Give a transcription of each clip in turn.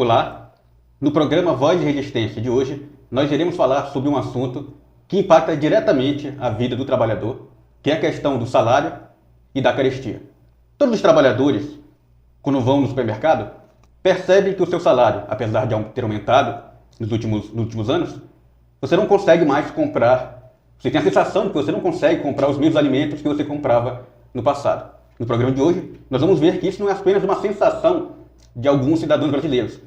Olá, no programa Voz de Resistência de hoje, nós iremos falar sobre um assunto que impacta diretamente a vida do trabalhador, que é a questão do salário e da carestia. Todos os trabalhadores, quando vão no supermercado, percebem que o seu salário, apesar de ter aumentado nos últimos anos, você não consegue mais comprar, você tem a sensação de que você não consegue comprar os mesmos alimentos que você comprava no passado. No programa de hoje, nós vamos ver que isso não é apenas uma sensação de alguns cidadãos brasileiros,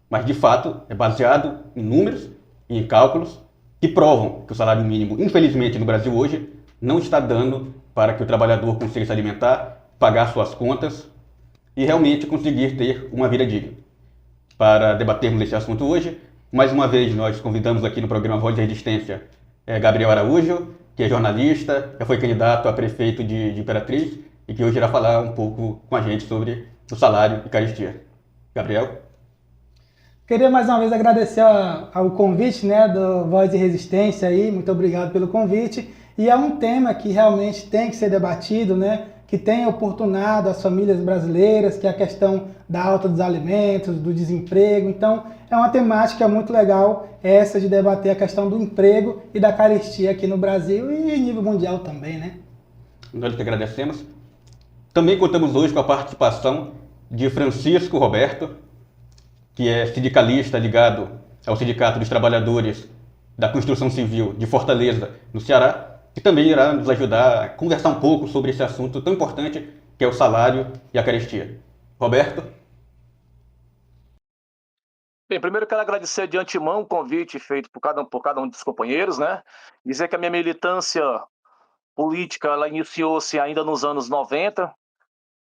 mas de fato é baseado em números e em cálculos que provam que o salário mínimo, infelizmente no Brasil hoje, não está dando para que o trabalhador consiga se alimentar, pagar suas contas e realmente conseguir ter uma vida digna. Para debatermos esse assunto hoje, mais uma vez nós convidamos aqui no programa Voz de Resistência Gabriel Araújo, que é jornalista, já foi candidato a prefeito de Imperatriz e que hoje irá falar um pouco com a gente sobre o salário e carestia. Gabriel? Queria mais uma vez agradecer ao convite, né, do Voz de Resistência aí, muito obrigado pelo convite. E é um tema que realmente tem que ser debatido, né, que tem oportunado as famílias brasileiras, que é a questão da alta dos alimentos, do desemprego. Então, é uma temática muito legal essa de debater a questão do emprego e da carestia aqui no Brasil e em nível mundial também, né? Nós te agradecemos. Também contamos hoje com a participação de Francisco Roberto, que é sindicalista ligado ao Sindicato dos Trabalhadores da Construção Civil de Fortaleza, no Ceará, que também irá nos ajudar a conversar um pouco sobre esse assunto tão importante que é o salário e a carestia. Roberto? Bem, primeiro eu quero agradecer de antemão o convite feito por cada um dos companheiros, né? Dizer que a minha militância política, ela iniciou-se ainda nos anos 90,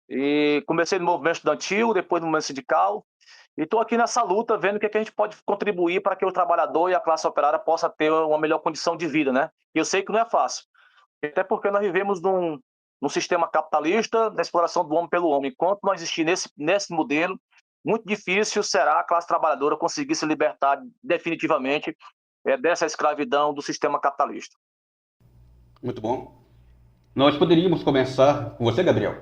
e comecei no movimento estudantil, depois no movimento sindical, e estou aqui nessa luta vendo o que a gente pode contribuir para que o trabalhador e a classe operária possa ter uma melhor condição de vida, né? E eu sei que não é fácil, até porque nós vivemos num sistema capitalista da exploração do homem pelo homem. Enquanto nós existir nesse modelo, muito difícil será a classe trabalhadora conseguir se libertar definitivamente dessa escravidão do sistema capitalista. Muito bom. Nós poderíamos começar com você, Gabriel.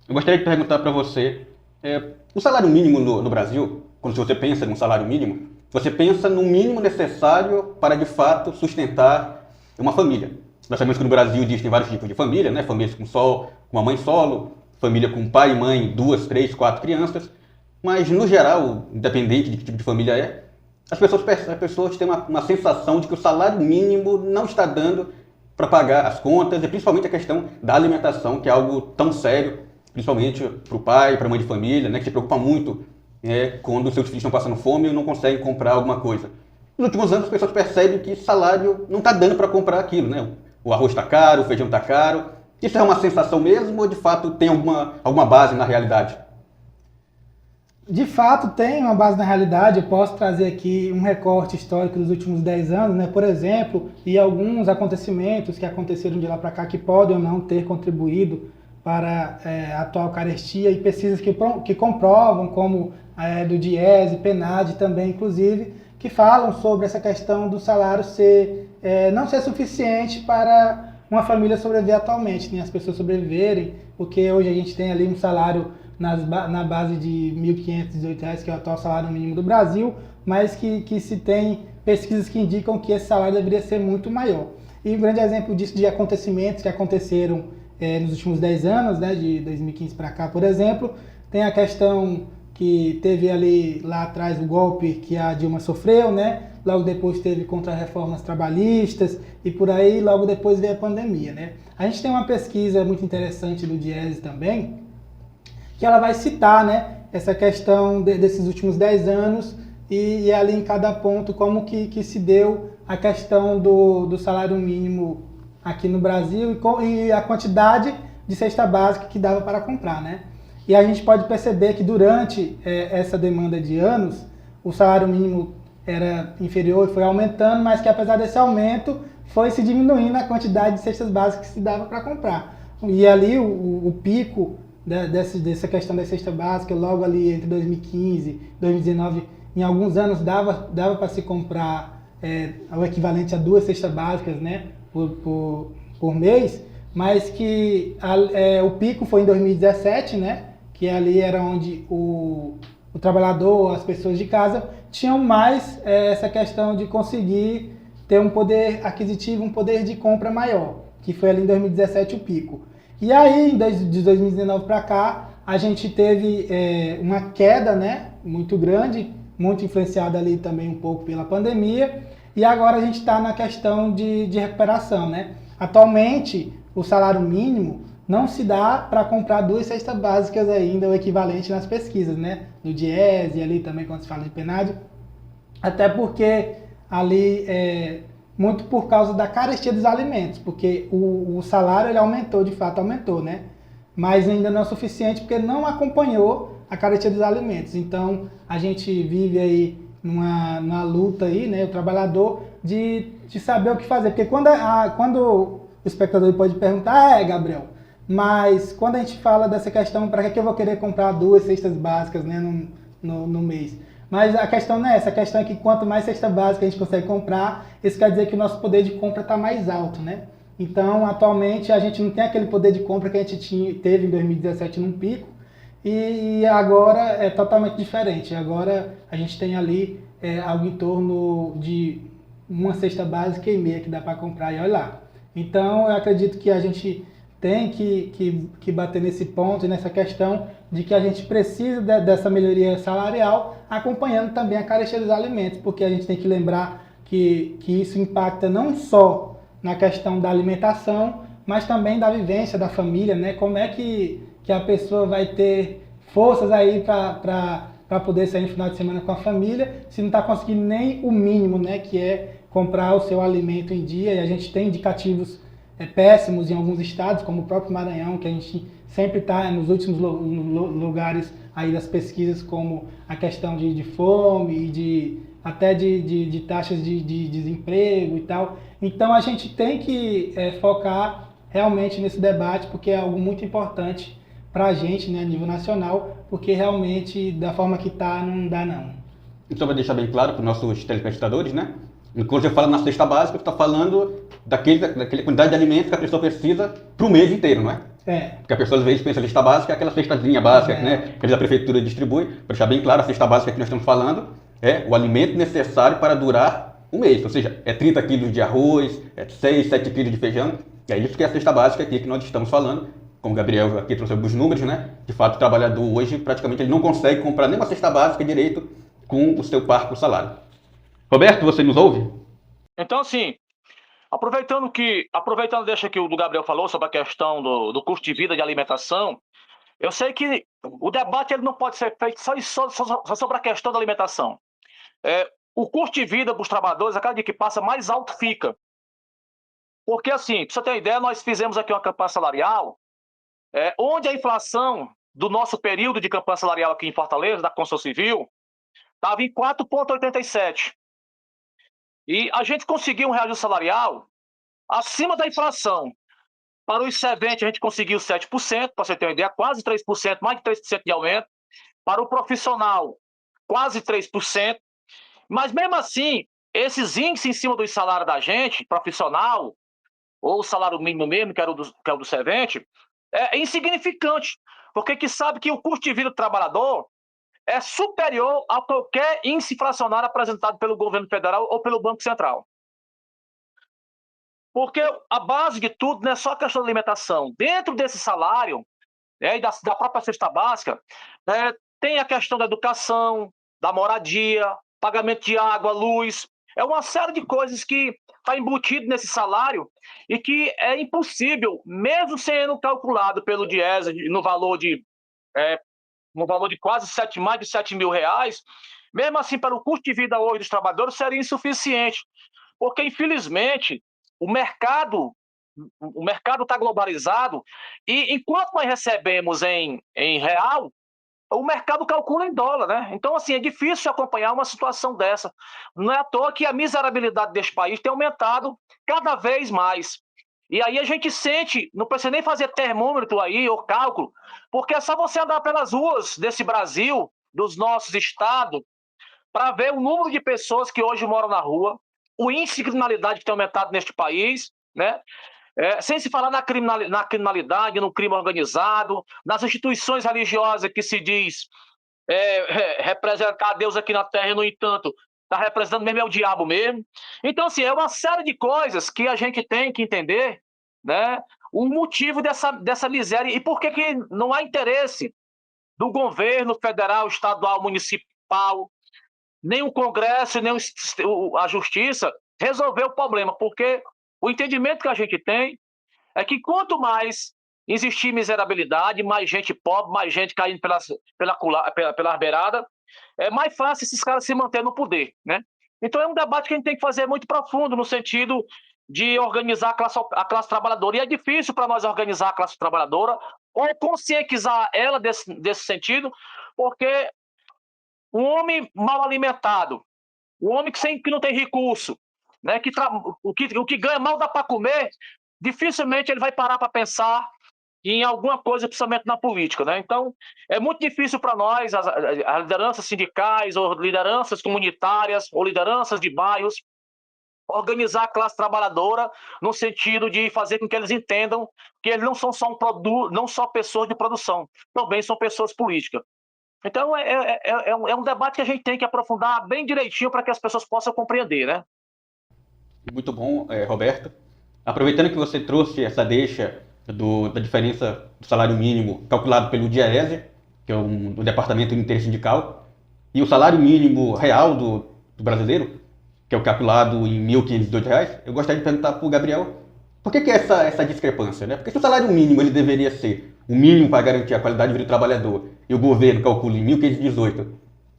Eu gostaria de perguntar para você, o salário mínimo no Brasil, quando você pensa num salário mínimo, você pensa no mínimo necessário para, de fato, sustentar uma família. Nós sabemos que no Brasil existem vários tipos de família, né? Famílias com uma mãe solo, família com pai e mãe, 2, 3, 4 crianças, mas, no geral, independente de que tipo de família as pessoas têm uma sensação de que o salário mínimo não está dando para pagar as contas, e principalmente a questão da alimentação, que é algo tão sério, principalmente para o pai, para a mãe de família, né, que se preocupa muito quando os seus filhos estão passando fome e não conseguem comprar alguma coisa. Nos últimos anos, as pessoas percebem que salário não está dando para comprar aquilo, né? O arroz está caro, o feijão está caro. Isso é uma sensação mesmo ou, de fato, tem alguma base na realidade? De fato, tem uma base na realidade. Eu posso trazer aqui um recorte histórico dos últimos 10 anos, né? Por exemplo, e alguns acontecimentos que aconteceram de lá para cá que podem ou não ter contribuído para a atual carestia, e pesquisas que comprovam, como do Diese, PNAD também, inclusive, que falam sobre essa questão do salário não ser suficiente para uma família sobreviver atualmente, nem as pessoas sobreviverem, porque hoje a gente tem ali um salário na base de R$ 1.518, que é o atual salário mínimo do Brasil, mas que se tem pesquisas que indicam que esse salário deveria ser muito maior. E um grande exemplo disso, de acontecimentos que aconteceram nos últimos 10 anos, né, de 2015 para cá, por exemplo, tem a questão que teve ali lá atrás o golpe que a Dilma sofreu, né? Logo depois teve contra-reformas trabalhistas e por aí logo depois veio a pandemia, né? A gente tem uma pesquisa muito interessante do Diese também, que ela vai citar, né, essa questão desses últimos 10 anos e ali em cada ponto como que se deu a questão do salário mínimo aqui no Brasil e a quantidade de cesta básica que dava para comprar, né? E a gente pode perceber que durante essa demanda de anos, o salário mínimo era inferior e foi aumentando, mas que apesar desse aumento, foi se diminuindo a quantidade de cestas básicas que se dava para comprar. E ali o pico dessa questão da cesta básica, logo ali entre 2015 e 2019, em alguns anos dava para se comprar o equivalente a 2 cestas básicas, né, por mês, mas que o pico foi em 2017, né, que ali era onde o trabalhador, as pessoas de casa, tinham mais essa questão de conseguir ter um poder aquisitivo, um poder de compra maior, que foi ali em 2017 o pico. E aí, de 2019 para cá, a gente teve uma queda, né, muito grande, muito influenciada ali também um pouco pela pandemia, e agora a gente está na questão de recuperação, né? Atualmente, o salário mínimo não se dá para comprar 2 cestas básicas ainda, o equivalente nas pesquisas, né? No Diese e ali também quando se fala de penádio, até porque ali muito por causa da carestia dos alimentos, porque o salário ele aumentou, de fato aumentou, né? Mas ainda não é suficiente porque não acompanhou a carestia dos alimentos. Então a gente vive aí numa luta aí, né, o trabalhador, de saber o que fazer. Porque quando o espectador pode perguntar, Gabriel, mas quando a gente fala dessa questão, para que eu vou querer comprar 2 cestas básicas, né, no mês? Mas a questão não é essa, a questão é que quanto mais cesta básica a gente consegue comprar, isso quer dizer que o nosso poder de compra está mais alto, né? Então, atualmente, a gente não tem aquele poder de compra que a gente teve em 2017 num pico, e agora é totalmente diferente. Agora a gente tem ali algo em torno de uma cesta básica e meia que dá para comprar, e olha lá. Então, eu acredito que a gente tem que bater nesse ponto e nessa questão de que a gente precisa dessa melhoria salarial, acompanhando também a carestia dos alimentos, porque a gente tem que lembrar que isso impacta não só na questão da alimentação, mas também da vivência da família, né? Como é que a pessoa vai ter forças aí para poder sair no final de semana com a família, se não está conseguindo nem o mínimo, né? Que é comprar o seu alimento em dia, e a gente tem indicativos péssimos em alguns estados, como o próprio Maranhão, que a gente sempre está nos últimos lugares aí das pesquisas, como a questão de fome e até de taxas de desemprego e tal. Então a gente tem que focar realmente nesse debate, porque é algo muito importante para a gente, né, a nível nacional, porque realmente da forma que está não dá não. Então, para deixar bem claro para os nossos telespectadores, né? Quando você fala na cesta básica, você está falando daquela quantidade de alimentos que a pessoa precisa para o mês inteiro, não é? Porque a pessoa às vezes pensa a cesta básica é aquela cestazinha básica, né? Que a prefeitura distribui. Para deixar bem claro, a cesta básica que nós estamos falando é o alimento necessário para durar um mês. Ou seja, é 30 quilos de arroz, é 6, 7 quilos de feijão. É isso que é a cesta básica aqui que nós estamos falando. Como o Gabriel aqui trouxe alguns números, né? De fato, o trabalhador hoje praticamente ele não consegue comprar nem uma cesta básica direito com o seu parco salário. Roberto, você nos ouve? Então, assim, aproveitando deixa que o do Gabriel falou sobre a questão do custo de vida de alimentação, eu sei que o debate ele não pode ser feito só sobre a questão da alimentação. O custo de vida dos trabalhadores, a cada dia que passa, mais alto fica. Porque, assim, para você ter uma ideia, nós fizemos aqui uma campanha salarial, onde a inflação do nosso período de campanha salarial aqui em Fortaleza, da construção civil, estava em 4,87. E a gente conseguiu um reajuste salarial acima da inflação. Para os serventes, a gente conseguiu 7%, para você ter uma ideia, quase 3%, mais de 3% de aumento. Para o profissional, quase 3%. Mas, mesmo assim, esses índices em cima do salário da gente, profissional, ou o salário mínimo mesmo, que é o do servente, é insignificante. Porque que sabe que o custo de vida do trabalhador é superior a qualquer índice inflacionário apresentado pelo governo federal ou pelo Banco Central. Porque a base de tudo não é só a questão da alimentação. Dentro desse salário, e da própria cesta básica, tem a questão da educação, da moradia, pagamento de água, luz. É uma série de coisas que está embutido nesse salário e que é impossível, mesmo sendo calculado pelo Diese no valor de quase mais de 7 mil reais, mesmo assim, para o custo de vida hoje dos trabalhadores, seria insuficiente. Porque, infelizmente, o mercado está globalizado e, enquanto nós recebemos em real, o mercado calcula em dólar, né? Então, assim, é difícil acompanhar uma situação dessa. Não é à toa que a miserabilidade deste país tem aumentado cada vez mais. E aí a gente sente, não precisa nem fazer termômetro aí, ou cálculo, porque é só você andar pelas ruas desse Brasil, dos nossos estados, para ver o número de pessoas que hoje moram na rua, o índice de criminalidade que tem aumentado neste país, né? Sem se falar na criminalidade, no crime organizado, nas instituições religiosas que se diz representar Deus aqui na Terra e, no entanto, está representando mesmo é o diabo mesmo. Então, assim, é uma série de coisas que a gente tem que entender, né? O motivo dessa miséria e por que não há interesse do governo federal, estadual, municipal, nem o Congresso, nem a Justiça resolver o problema, porque o entendimento que a gente tem é que quanto mais existir miserabilidade, mais gente pobre, mais gente caindo pela beirada, é mais fácil esses caras se manterem no poder, né? Então é um debate que a gente tem que fazer muito profundo no sentido de organizar a classe trabalhadora. E é difícil para nós organizar a classe trabalhadora ou conscientizar ela desse sentido, porque um homem mal alimentado, um homem que não tem recurso, né, o que ganha mal dá para comer, dificilmente ele vai parar para pensar em alguma coisa, principalmente na política, né? Então, é muito difícil para nós, as lideranças sindicais, ou lideranças comunitárias, ou lideranças de bairros, organizar a classe trabalhadora no sentido de fazer com que eles entendam que eles não são só não só pessoas de produção, também são pessoas políticas. Então, é um debate que a gente tem que aprofundar bem direitinho para que as pessoas possam compreender, né? Muito bom, Roberto. Aproveitando que você trouxe essa deixa da diferença do salário mínimo calculado pelo DIEESE, que é do Departamento Intersindical, e o salário mínimo real do brasileiro, que é o calculado em R$ 1.518, eu gostaria de perguntar para o Gabriel por que essa discrepância, né? Porque se o salário mínimo ele deveria ser o mínimo para garantir a qualidade de vida do trabalhador e o governo calcula em 1.518,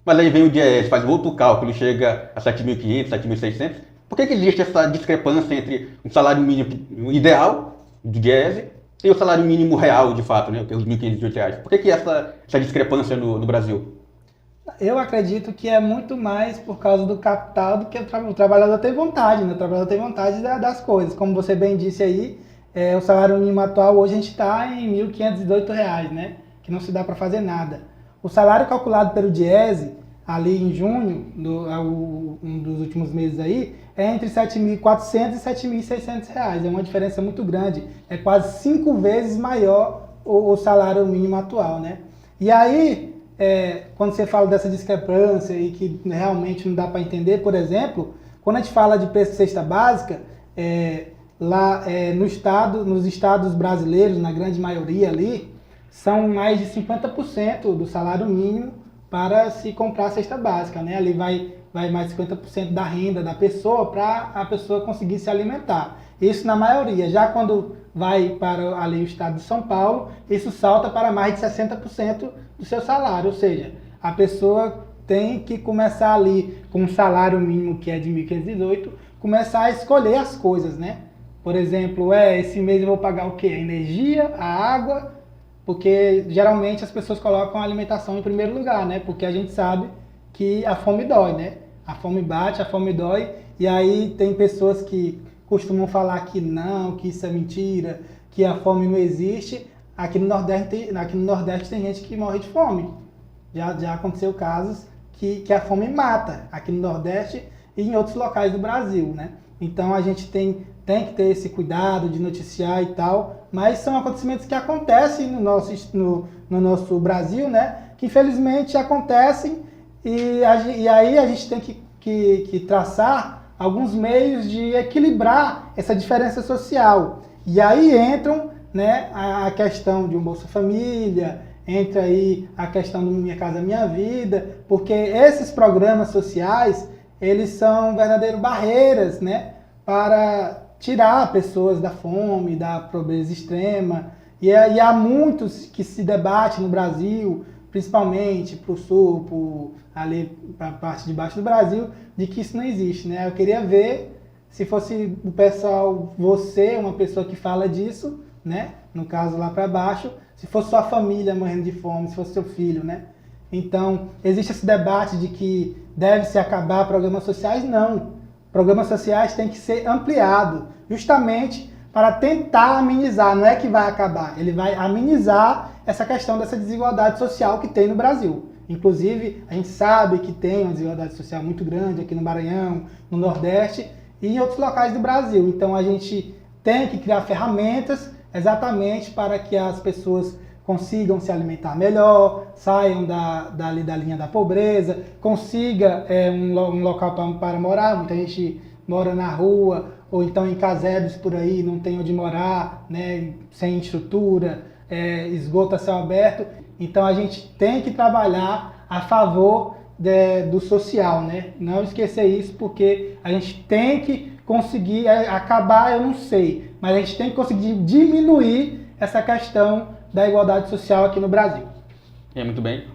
mas aí vem o DIEESE, faz outro cálculo e chega a 7.500, 7.600, por que existe essa discrepância entre o salário mínimo ideal do DIEESE e o salário mínimo real, de fato, né, que é os R$ 1.518? Por que essa discrepância no Brasil? Eu acredito que é muito mais por causa do capital do que o trabalhador tem vontade, né? O trabalhador tem vontade das coisas. Como você bem disse aí, o salário mínimo atual hoje a gente está em R$ 1.518, né? Que não se dá para fazer nada. O salário calculado pelo DIEESE, ali em junho, um dos últimos meses aí, é entre R$ 7.400 e R$ 7.600. É uma diferença muito grande. É quase 5 vezes maior o salário mínimo atual, né? E aí, quando você fala dessa discrepância e que realmente não dá para entender, por exemplo, quando a gente fala de preço de cesta básica, lá nos estados brasileiros, na grande maioria ali, são mais de 50% do salário mínimo para se comprar a cesta básica, né? Ali vai mais 50% da renda da pessoa para a pessoa conseguir se alimentar. Isso na maioria. Já quando vai para ali o estado de São Paulo, isso salta para mais de 60% do seu salário. Ou seja, a pessoa tem que começar ali com um salário mínimo que é de 1.518, começar a escolher as coisas, né? Por exemplo, esse mês eu vou pagar o quê? A energia, a água, porque geralmente as pessoas colocam a alimentação em primeiro lugar, né? Porque a gente sabe que a fome dói, né? A fome bate, a fome dói, e aí tem pessoas que costumam falar que não, que isso é mentira, que a fome não existe. Aqui no Nordeste tem gente que morre de fome. Já aconteceu casos que a fome mata aqui no Nordeste e em outros locais do Brasil, né? Então a gente tem que ter esse cuidado de noticiar e tal, mas são acontecimentos que acontecem no nosso Brasil, né? Que infelizmente acontecem e aí a gente tem que traçar alguns meios de equilibrar essa diferença social. E aí entram, né, a questão de um Bolsa Família, entra aí a questão do Minha Casa Minha Vida, porque esses programas sociais, eles são verdadeiras barreiras, né, para tirar pessoas da fome, da pobreza extrema. E há muitos que se debatem no Brasil, principalmente para o sul, ali para a parte de baixo do Brasil, de que isso não existe, né? Eu queria ver se fosse o pessoal, você, uma pessoa que fala disso, né? No caso lá para baixo, se fosse sua família morrendo de fome, se fosse seu filho, né? Então, existe esse debate de que deve-se acabar programas sociais? Não. Programas sociais têm que ser ampliados, justamente para tentar amenizar, não é que vai acabar, ele vai amenizar essa questão dessa desigualdade social que tem no Brasil. Inclusive, a gente sabe que tem uma desigualdade social muito grande aqui no Maranhão, no Nordeste e em outros locais do Brasil. Então, a gente tem que criar ferramentas exatamente para que as pessoas consigam se alimentar melhor, saiam dali da linha da pobreza, consiga um local para morar. Muita gente mora na rua ou então em casebres por aí, não tem onde morar, né, sem estrutura, esgoto a céu aberto. Então a gente tem que trabalhar a favor do social, né? Não esquecer isso, porque a gente tem que conseguir acabar, eu não sei, mas a gente tem que conseguir diminuir essa questão da igualdade social aqui no Brasil. Muito bem.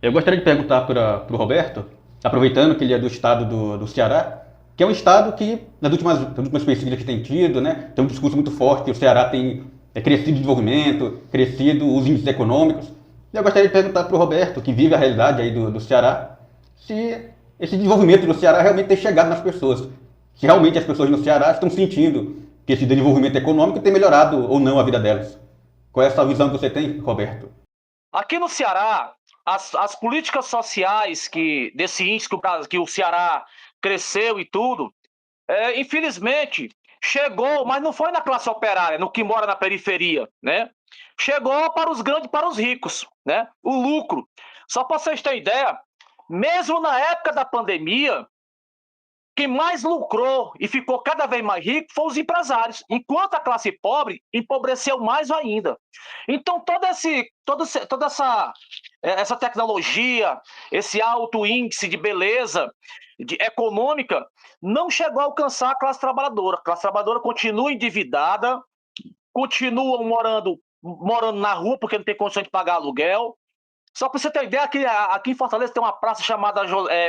Eu gostaria de perguntar para o Roberto, aproveitando que ele é do estado do Ceará, que é um estado que, nas últimas pesquisas que tem tido, né, tem um discurso muito forte que o Ceará tem crescido de desenvolvimento, crescido os índices econômicos. Eu gostaria de perguntar para o Roberto, que vive a realidade aí do Ceará, se esse desenvolvimento do Ceará realmente tem chegado nas pessoas. Se realmente as pessoas no Ceará estão sentindo que esse desenvolvimento econômico tem melhorado ou não a vida delas. Qual é essa visão que você tem, Roberto? Aqui no Ceará, as políticas sociais desse índice que o Ceará cresceu e tudo, infelizmente, chegou, mas não foi na classe operária, no que mora na periferia, né? Chegou para os grandes, para os ricos, né? O lucro. Só para vocês terem ideia, mesmo na época da pandemia, quem mais lucrou e ficou cada vez mais rico foram os empresários, enquanto a classe pobre empobreceu mais ainda. Então, toda essa tecnologia, esse alto índice de beleza econômica, não chegou a alcançar a classe trabalhadora. A classe trabalhadora continua endividada, continuam morando na rua porque não tem condição de pagar aluguel. Só para você ter ideia, aqui em Fortaleza tem uma praça chamada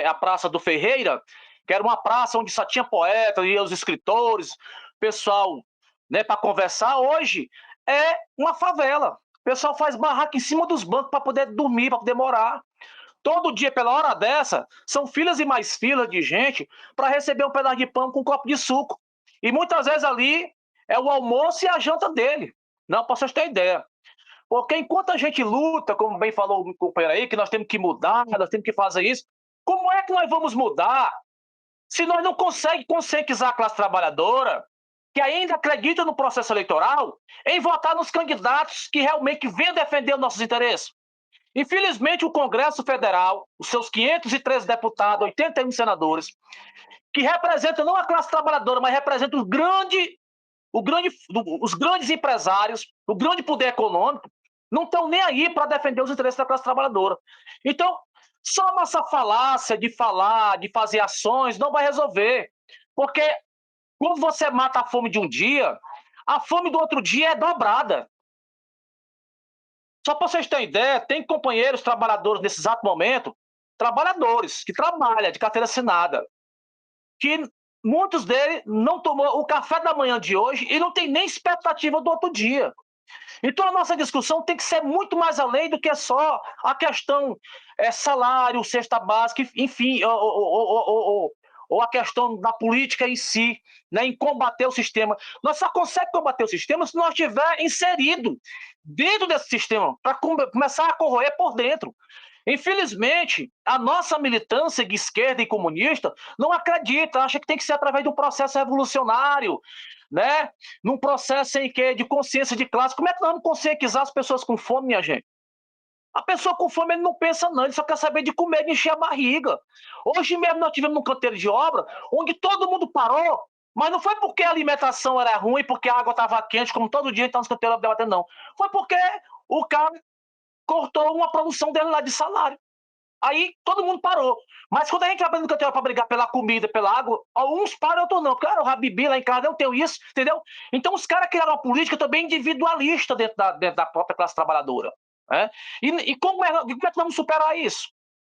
a Praça do Ferreira, que era uma praça onde só tinha poeta, e os escritores, pessoal, né, para conversar. Hoje é uma favela. O pessoal faz barraca em cima dos bancos para poder dormir, para poder morar. Todo dia, pela hora dessa, são filas e mais filas de gente para receber um pedaço de pão com um copo de suco. E muitas vezes ali é o almoço e a janta dele. Não, para vocês terem ideia. Porque enquanto a gente luta, como bem falou o companheiro aí, que nós temos que mudar, nós temos que fazer isso, como é que nós vamos mudar se nós não conseguimos conscientizar a classe trabalhadora, que ainda acredita no processo eleitoral, em votar nos candidatos que realmente vêm defender os nossos interesses? Infelizmente, o Congresso Federal, os seus 513 deputados, 81 senadores, que representam não a classe trabalhadora, mas representam os grandes empresários, o grande poder econômico, não estão nem aí para defender os interesses da classe trabalhadora. Então, só a nossa falácia de falar, de fazer ações, não vai resolver. Porque quando você mata a fome de um dia, a fome do outro dia é dobrada. Só para vocês terem ideia, tem companheiros trabalhadores nesse exato momento, trabalhadores que trabalham de carteira assinada, que muitos deles não tomou o café da manhã de hoje e não tem nem expectativa do outro dia. Então a nossa discussão tem que ser muito mais além do que só a questão salário, cesta básica, enfim, ou a questão da política em si, né, em combater o sistema. Nós só conseguimos combater o sistema se nós estiver inserido dentro desse sistema, para começar a corroer por dentro. Infelizmente, a nossa militância de esquerda e comunista não acredita, acha que tem que ser através do processo revolucionário, né? Num processo em que de consciência de classe. Como é que nós vamos conscientizar as pessoas com fome, minha gente? A pessoa com fome, ele não pensa não, ele só quer saber de comer, de encher a barriga. Hoje mesmo nós tivemos um canteiro de obra onde todo mundo parou, mas não foi porque a alimentação era ruim, porque a água estava quente, como todo dia, então os canteiros debatendo, não. Foi porque o cara cortou uma produção dele lá de salário. Aí todo mundo parou. Mas quando a gente abre no canteiro para brigar pela comida, pela água, uns param, outros não. Porque, o Habibi lá em casa, eu tenho isso, entendeu? Então os caras criaram uma política também individualista dentro da própria classe trabalhadora. Né? E como é que nós vamos superar isso?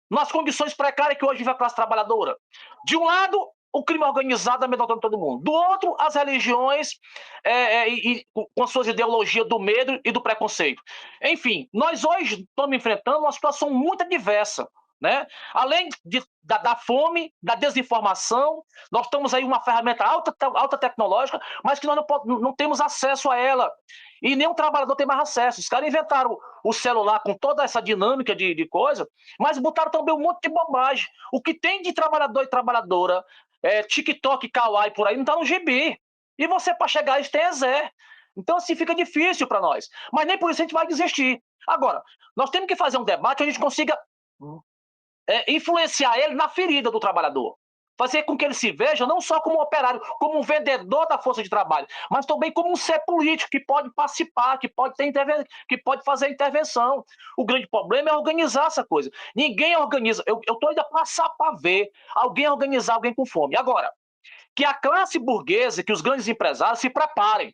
Nas condições precárias que hoje vive a classe trabalhadora. De um lado, o crime organizado amedrontando todo mundo. Do outro, as religiões com as suas ideologias do medo e do preconceito. Enfim, nós hoje estamos enfrentando uma situação muito adversa. Né? Além da fome, da desinformação, nós temos aí uma ferramenta alta tecnológica, mas que nós não temos acesso a ela. E nenhum trabalhador tem mais acesso. Os caras inventaram o celular com toda essa dinâmica de coisa, mas botaram também um monte de bobagem. O que tem de trabalhador e trabalhadora, TikTok, Kawaii por aí, não está no gibi. E você, para chegar a isso, tem Zé. Então, assim, fica difícil para nós. Mas nem por isso a gente vai desistir. Agora, nós temos que fazer um debate onde a gente consiga influenciar ele na ferida do trabalhador. Fazer com que ele se veja não só como um operário, como um vendedor da força de trabalho, mas também como um ser político que pode participar, que pode fazer intervenção. O grande problema é organizar essa coisa. Ninguém organiza. Eu estou ainda passar para ver alguém organizar alguém com fome. Agora, que a classe burguesa, que os grandes empresários se preparem.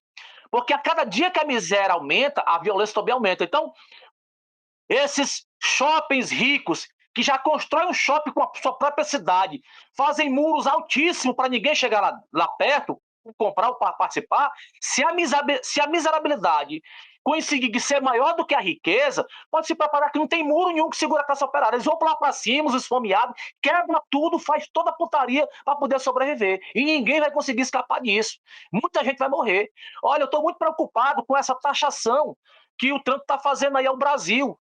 Porque a cada dia que a miséria aumenta, a violência também aumenta. Então, esses shoppings ricos que já constroem um shopping com a sua própria cidade, fazem muros altíssimos para ninguém chegar lá perto, comprar ou participar, se a miserabilidade conseguir ser maior do que a riqueza, pode se preparar que não tem muro nenhum que segura a classe operária. Eles vão lá para cima, os esfomeados, quebra tudo, faz toda a putaria para poder sobreviver. E ninguém vai conseguir escapar disso. Muita gente vai morrer. Olha, eu estou muito preocupado com essa taxação que o Trump está fazendo aí ao Brasil,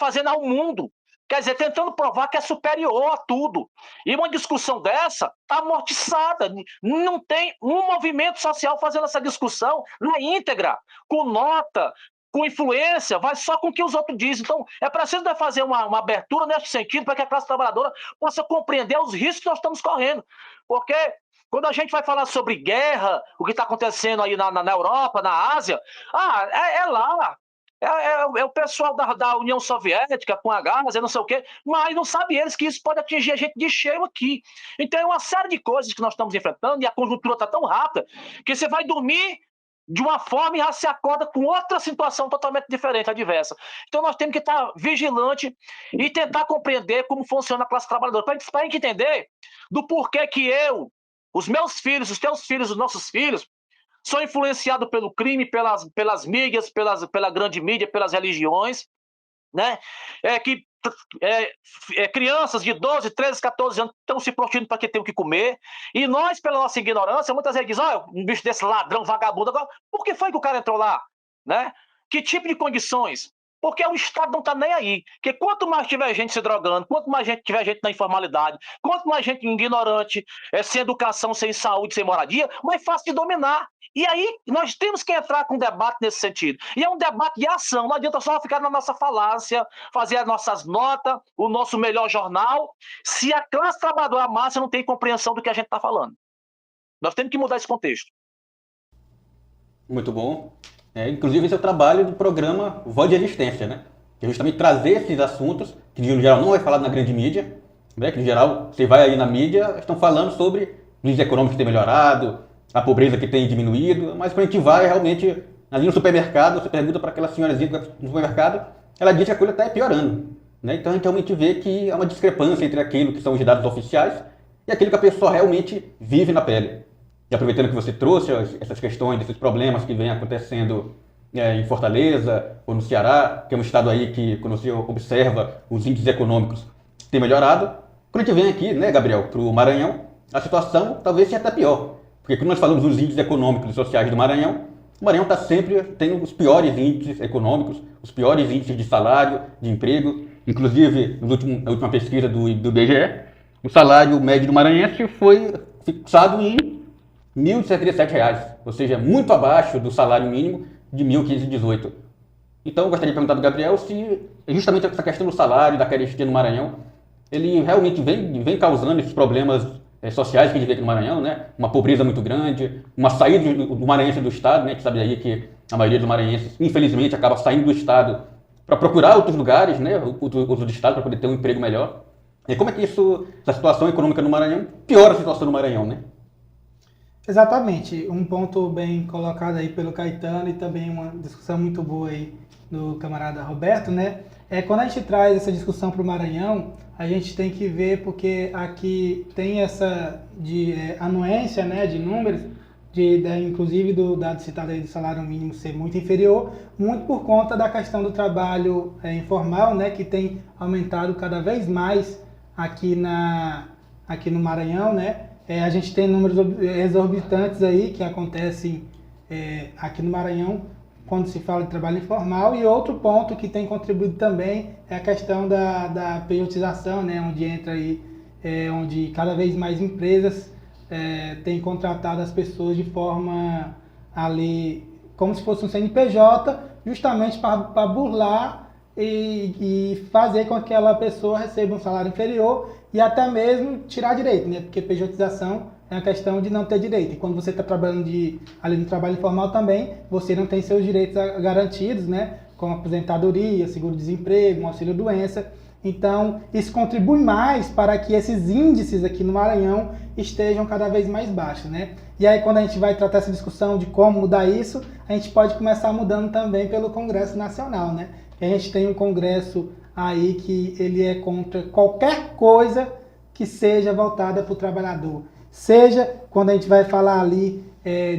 fazendo ao mundo. Quer dizer, tentando provar que é superior a tudo. E uma discussão dessa está amortiçada. Não tem um movimento social fazendo essa discussão na íntegra, com nota, com influência, vai só com o que os outros dizem. Então, é preciso fazer uma abertura nesse sentido para que a classe trabalhadora possa compreender os riscos que nós estamos correndo. Porque quando a gente vai falar sobre guerra, o que está acontecendo aí na Europa, na Ásia, é lá. É o pessoal da União Soviética com a gás, não sei o quê, mas não sabem eles que isso pode atingir a gente de cheio aqui. Então é uma série de coisas que nós estamos enfrentando e a conjuntura está tão rápida que você vai dormir de uma forma e já se acorda com outra situação totalmente diferente, adversa. Então nós temos que estar vigilante e tentar compreender como funciona a classe trabalhadora, para a gente entender do porquê que os meus filhos, os teus filhos, os nossos filhos, são influenciados pelo crime, pelas mídias, pela grande mídia, pelas religiões, né? Crianças de 12, 13, 14 anos estão se prostituindo para que tenham o que comer. E nós, pela nossa ignorância, muitas vezes dizem, um bicho desse ladrão, vagabundo, agora, por que foi que o cara entrou lá? Né? Que tipo de condições? Porque o Estado não está nem aí. Porque quanto mais tiver gente se drogando, quanto mais tiver gente na informalidade, quanto mais gente ignorante, sem educação, sem saúde, sem moradia, mais fácil de dominar. E aí nós temos que entrar com um debate nesse sentido. E é um debate de ação. Não adianta só ficar na nossa falácia, fazer as nossas notas, o nosso melhor jornal, se a classe trabalhadora massa não tem compreensão do que a gente está falando. Nós temos que mudar esse contexto. Muito bom. Inclusive, esse é o trabalho do programa Voz de Resistência, né? Que é justamente trazer esses assuntos, que no geral não é falado na grande mídia, né? Que no geral, você vai aí na mídia, estão falando sobre crise econômica que tem melhorado, a pobreza que tem diminuído, mas quando a gente vai realmente ali no supermercado, você pergunta para aquela senhorazinha que vai no supermercado, ela diz que a coisa está piorando, né? Então a gente realmente vê que há uma discrepância entre aquilo que são os dados oficiais e aquilo que a pessoa realmente vive na pele. E aproveitando que você trouxe essas questões, esses problemas que vêm acontecendo em Fortaleza ou no Ceará, que é um estado aí que, quando você observa os índices econômicos, tem melhorado. Quando a gente vem aqui, né, Gabriel, para o Maranhão, a situação talvez seja até pior. Porque quando nós falamos dos índices econômicos e sociais do Maranhão, o Maranhão está sempre tendo os piores índices econômicos, os piores índices de salário, de emprego. Inclusive, na última pesquisa do IBGE, o salário médio do maranhense foi fixado em R$ 1.077, ou seja, muito abaixo do salário mínimo de 1.518. Então, eu gostaria de perguntar do Gabriel se justamente essa questão do salário, da carestia no Maranhão, ele realmente vem causando esses problemas sociais que a gente vê aqui no Maranhão, né? Uma pobreza muito grande, uma saída do maranhense do estado, né? Que sabe aí que a maioria dos maranhenses, infelizmente, acaba saindo do estado para procurar outros lugares, né? Outros estados para poder ter um emprego melhor. E como é que essa situação econômica no Maranhão piora a situação do Maranhão, né? Exatamente, um ponto bem colocado aí pelo Caetano e também uma discussão muito boa aí do camarada Roberto, né? Quando a gente traz essa discussão para o Maranhão, a gente tem que ver porque aqui tem essa anuência, né, de números, inclusive do dado citado aí do salário mínimo ser muito inferior, muito por conta da questão do trabalho informal, né, que tem aumentado cada vez mais aqui no Maranhão, né? A gente tem números exorbitantes aí que acontecem aqui no Maranhão quando se fala de trabalho informal. E outro ponto que tem contribuído também é a questão da pejotização, né? Onde entra aí, onde cada vez mais empresas têm contratado as pessoas de forma ali, como se fosse um CNPJ, justamente para burlar e fazer com que aquela pessoa receba um salário inferior e até mesmo tirar direito, né? Porque pejotização é uma questão de não ter direito. E quando você está trabalhando ali no trabalho informal também, você não tem seus direitos garantidos, né? Como aposentadoria, seguro-desemprego, um auxílio-doença. Então, isso contribui mais para que esses índices aqui no Maranhão estejam cada vez mais baixos, né? E aí, quando a gente vai tratar essa discussão de como mudar isso, a gente pode começar mudando também pelo Congresso Nacional, né? A gente tem um Congresso aí que ele é contra qualquer coisa que seja voltada para o trabalhador. Seja quando a gente vai falar ali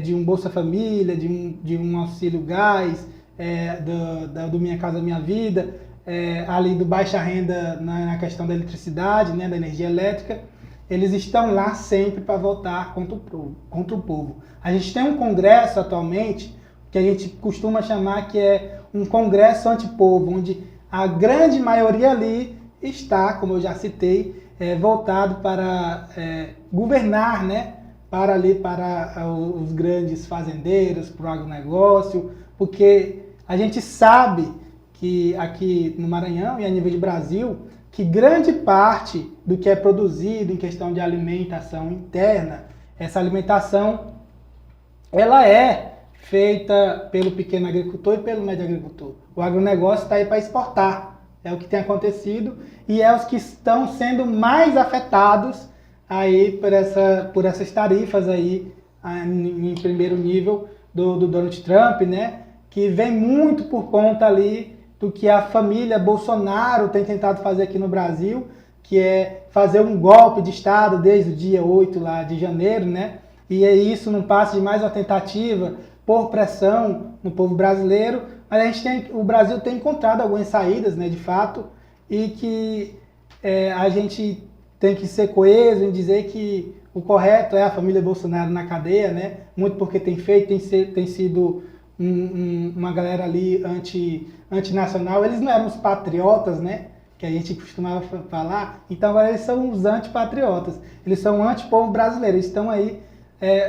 de um Bolsa Família, de um auxílio gás, do Minha Casa Minha Vida, ali do baixa renda na questão da eletricidade, né, da energia elétrica, eles estão lá sempre para votar contra o povo. A gente tem um Congresso atualmente que a gente costuma chamar que é um Congresso antipovo, onde a grande maioria ali está, como eu já citei, voltado para governar, né, para os grandes fazendeiros, para o agronegócio, porque a gente sabe que aqui no Maranhão e a nível de Brasil, que grande parte do que é produzido em questão de alimentação interna, essa alimentação, ela é feita pelo pequeno agricultor e pelo médio agricultor. O agronegócio está aí para exportar, é o que tem acontecido e é os que estão sendo mais afetados aí por essas tarifas aí em primeiro nível do Donald Trump, né? Que vem muito por conta ali do que a família Bolsonaro tem tentado fazer aqui no Brasil, que é fazer um golpe de Estado desde o dia 8 lá de janeiro, né? E isso não passa de mais uma tentativa por pressão no povo brasileiro, mas o Brasil tem encontrado algumas saídas, né, de fato, e que a gente tem que ser coeso em dizer que o correto é a família Bolsonaro na cadeia, né? Muito porque tem sido uma galera ali antinacional. Eles não eram os patriotas, né? Que a gente costumava falar. Então agora eles são os antipatriotas. Eles são o antipovo brasileiro. Eles estão aí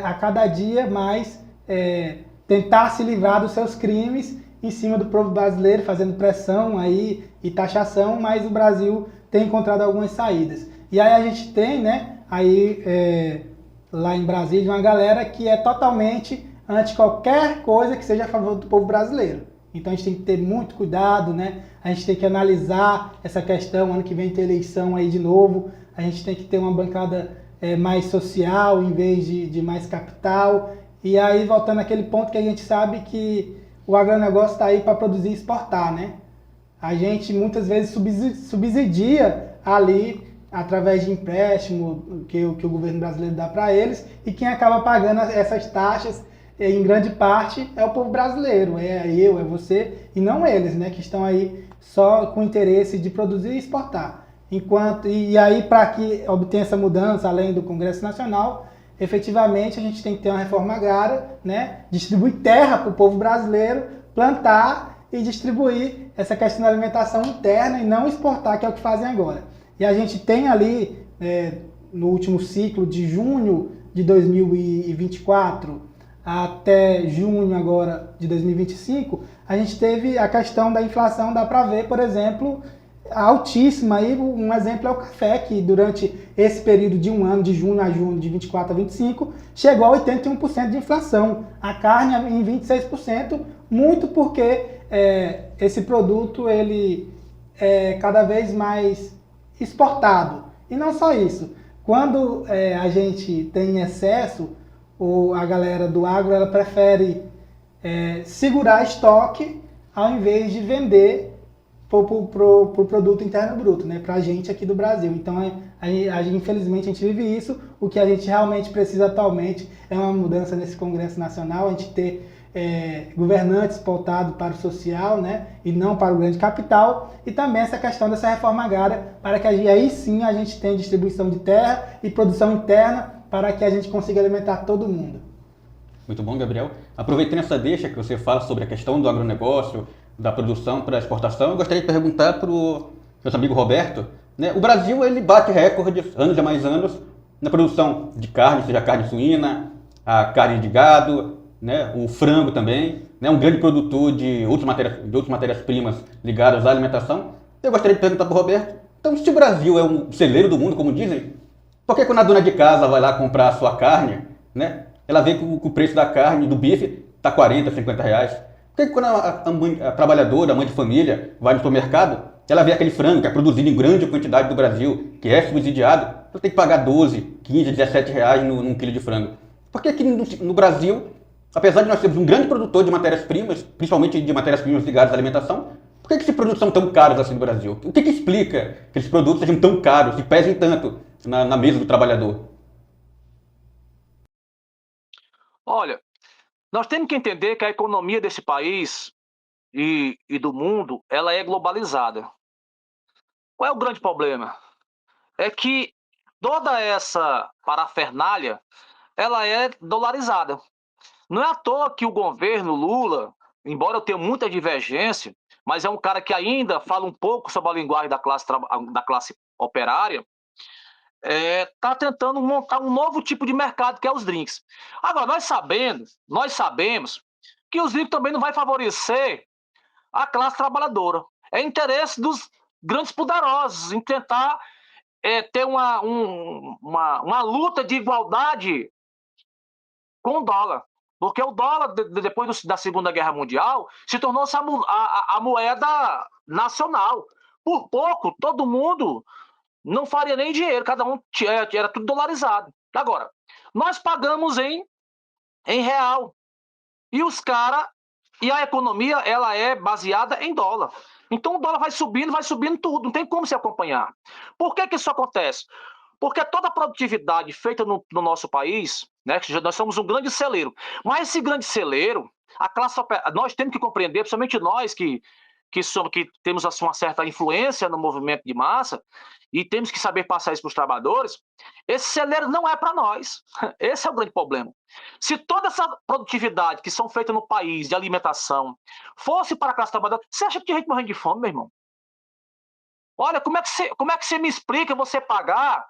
a cada dia mais tentar se livrar dos seus crimes em cima do povo brasileiro, fazendo pressão aí e taxação, mas o Brasil tem encontrado algumas saídas. E aí a gente tem, né, aí lá em Brasília, uma galera que é totalmente anti qualquer coisa que seja a favor do povo brasileiro. Então a gente tem que ter muito cuidado, né? A gente tem que analisar essa questão, ano que vem tem eleição aí de novo, a gente tem que ter uma bancada mais social em vez de mais capital. E aí voltando àquele ponto que a gente sabe que o agronegócio está aí para produzir e exportar, né? A gente muitas vezes subsidia ali através de empréstimo que o governo brasileiro dá para eles, e quem acaba pagando essas taxas em grande parte é o povo brasileiro, é eu, é você, e não eles, né, que estão aí só com interesse de produzir e exportar. E aí, para que obtenha essa mudança, além do Congresso Nacional, efetivamente a gente tem que ter uma reforma agrária, né, distribuir terra para o povo brasileiro, plantar e distribuir essa questão da alimentação interna e não exportar, que é o que fazem agora. E a gente tem ali, no último ciclo de junho de 2024 até junho agora de 2025, a gente teve a questão da inflação, dá para ver, por exemplo, altíssima. Aí um exemplo é o café, que durante esse período de um ano, de junho a junho, de 24 a 25, chegou a 81% de inflação. A carne em 26%, muito porque esse produto ele é cada vez mais exportado. E não só isso. Quando a gente tem excesso, a galera do agro ela prefere segurar estoque ao invés de vender pro produto interno bruto, né, para a gente aqui do Brasil. Então, infelizmente, a gente vive isso. O que a gente realmente precisa atualmente é uma mudança nesse Congresso Nacional, a gente ter governantes pautados para o social, né, e não para o grande capital, e também essa questão dessa reforma agrária, para que aí sim a gente tenha distribuição de terra e produção interna, para que a gente consiga alimentar todo mundo. Muito bom, Gabriel. Aproveitando essa deixa que você fala sobre a questão do agronegócio, da produção para exportação, eu gostaria de perguntar para o nosso amigo Roberto, né? O Brasil ele bate recordes, anos e mais anos, na produção de carne, seja a carne suína, a carne de gado, né? O frango também, né? Um grande produtor de outras matérias-primas ligadas à alimentação. Eu gostaria de perguntar para o Roberto, então se o Brasil é um celeiro do mundo, como dizem, por que quando a dona de casa vai lá comprar a sua carne, né? Ela vê que o preço da carne, do bife, está 40, 50 reais? Por que quando a trabalhadora, a mãe de família, vai no supermercado, ela vê aquele frango que é produzido em grande quantidade do Brasil, que é subsidiado, ela tem que pagar 12, 15, 17 reais num quilo de frango? Por que aqui no Brasil, apesar de nós sermos um grande produtor de matérias-primas, principalmente de matérias-primas ligadas à alimentação, por que esses produtos são tão caros assim no Brasil? O que explica que esses produtos sejam tão caros e pesem tanto na mesa do trabalhador? Olha, nós temos que entender que a economia desse país e do mundo, ela é globalizada. Qual é o grande problema? É que toda essa parafernália, ela é dolarizada. Não é à toa que o governo Lula, embora eu tenha muita divergência, mas é um cara que ainda fala um pouco sobre a linguagem da classe operária, está tentando montar um novo tipo de mercado, que é os drinks. Agora, nós sabemos que os drinks também não vai favorecer a classe trabalhadora. É interesse dos grandes poderosos em tentar ter uma luta de igualdade com o dólar. Porque o dólar, depois da Segunda Guerra Mundial, se tornou-se a moeda nacional. Por pouco, todo mundo não faria nem dinheiro, cada um era tudo dolarizado. Agora, nós pagamos em real. E os caras, e a economia, ela é baseada em dólar. Então o dólar vai subindo tudo, não tem como se acompanhar. Por que isso acontece? Porque toda a produtividade feita no nosso país, né, que nós somos um grande celeiro, mas esse grande celeiro, nós temos que compreender, principalmente nós que temos assim, uma certa influência no movimento de massa, e temos que saber passar isso para os trabalhadores, esse celeiro não é para nós. Esse é o grande problema. Se toda essa produtividade que são feitas no país de alimentação fosse para a classe trabalhadora, você acha que tinha gente morrendo de fome, meu irmão? Olha, como é que você me explica você pagar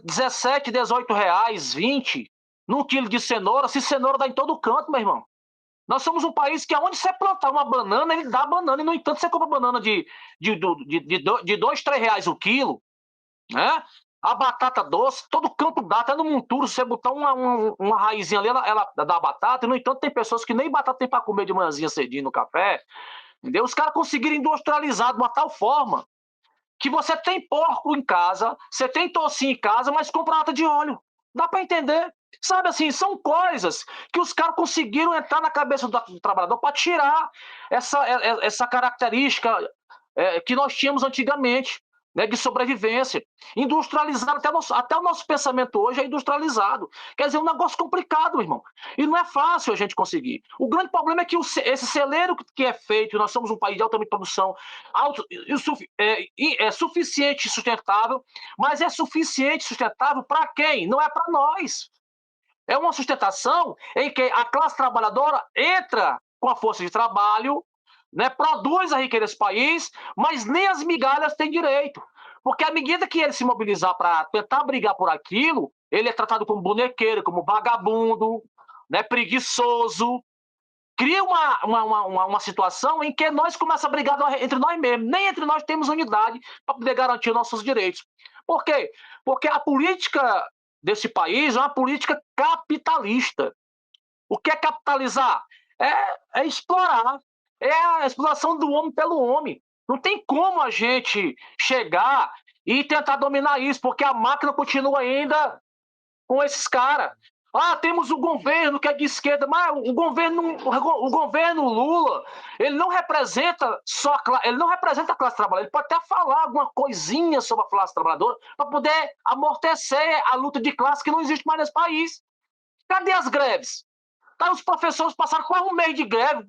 17, 18 reais, 20 num quilo de cenoura, se cenoura dá em todo canto, meu irmão? Nós somos um país que aonde você plantar uma banana, ele dá banana, e no entanto você compra banana de 2, 3 reais o quilo, né? A batata doce, todo canto dá, até no monturo, se você botar uma raizinha ali, ela dá batata, e no entanto tem pessoas que nem batata tem para comer de manhãzinha cedinho no café, entendeu? Os caras conseguiram industrializar de uma tal forma que você tem porco em casa, você tem tocinho em casa, mas compra lata de óleo. Dá para entender? Sabe assim, são coisas que os caras conseguiram entrar na cabeça do trabalhador para tirar essa característica que nós tínhamos antigamente, né, de sobrevivência. Industrializado, até o nosso pensamento hoje é industrializado. Quer dizer, é um negócio complicado, irmão. E não é fácil a gente conseguir. O grande problema é que esse celeiro que é feito, nós somos um país de alta produção, é suficiente e sustentável, mas é suficiente e sustentável para quem? Não é para nós. É uma sustentação em que a classe trabalhadora entra com a força de trabalho, né, produz a riqueza desse país, mas nem as migalhas têm direito. Porque à medida que ele se mobilizar para tentar brigar por aquilo, ele é tratado como bonequeiro, como vagabundo, né, preguiçoso. Cria uma situação em que nós começamos a brigar entre nós mesmos. Nem entre nós temos unidade para poder garantir nossos direitos. Por quê? Porque a política desse país é uma política capitalista. O que é capitalizar? É explorar. É a exploração do homem pelo homem. Não tem como a gente chegar e tentar dominar isso, porque a máquina continua ainda com esses caras. Ah, temos o governo que é de esquerda, mas o governo Lula, ele não representa ele não representa a classe trabalhadora, ele pode até falar alguma coisinha sobre a classe trabalhadora para poder amortecer a luta de classe que não existe mais nesse país. Cadê as greves? Tá, os professores passaram quase um mês de greve.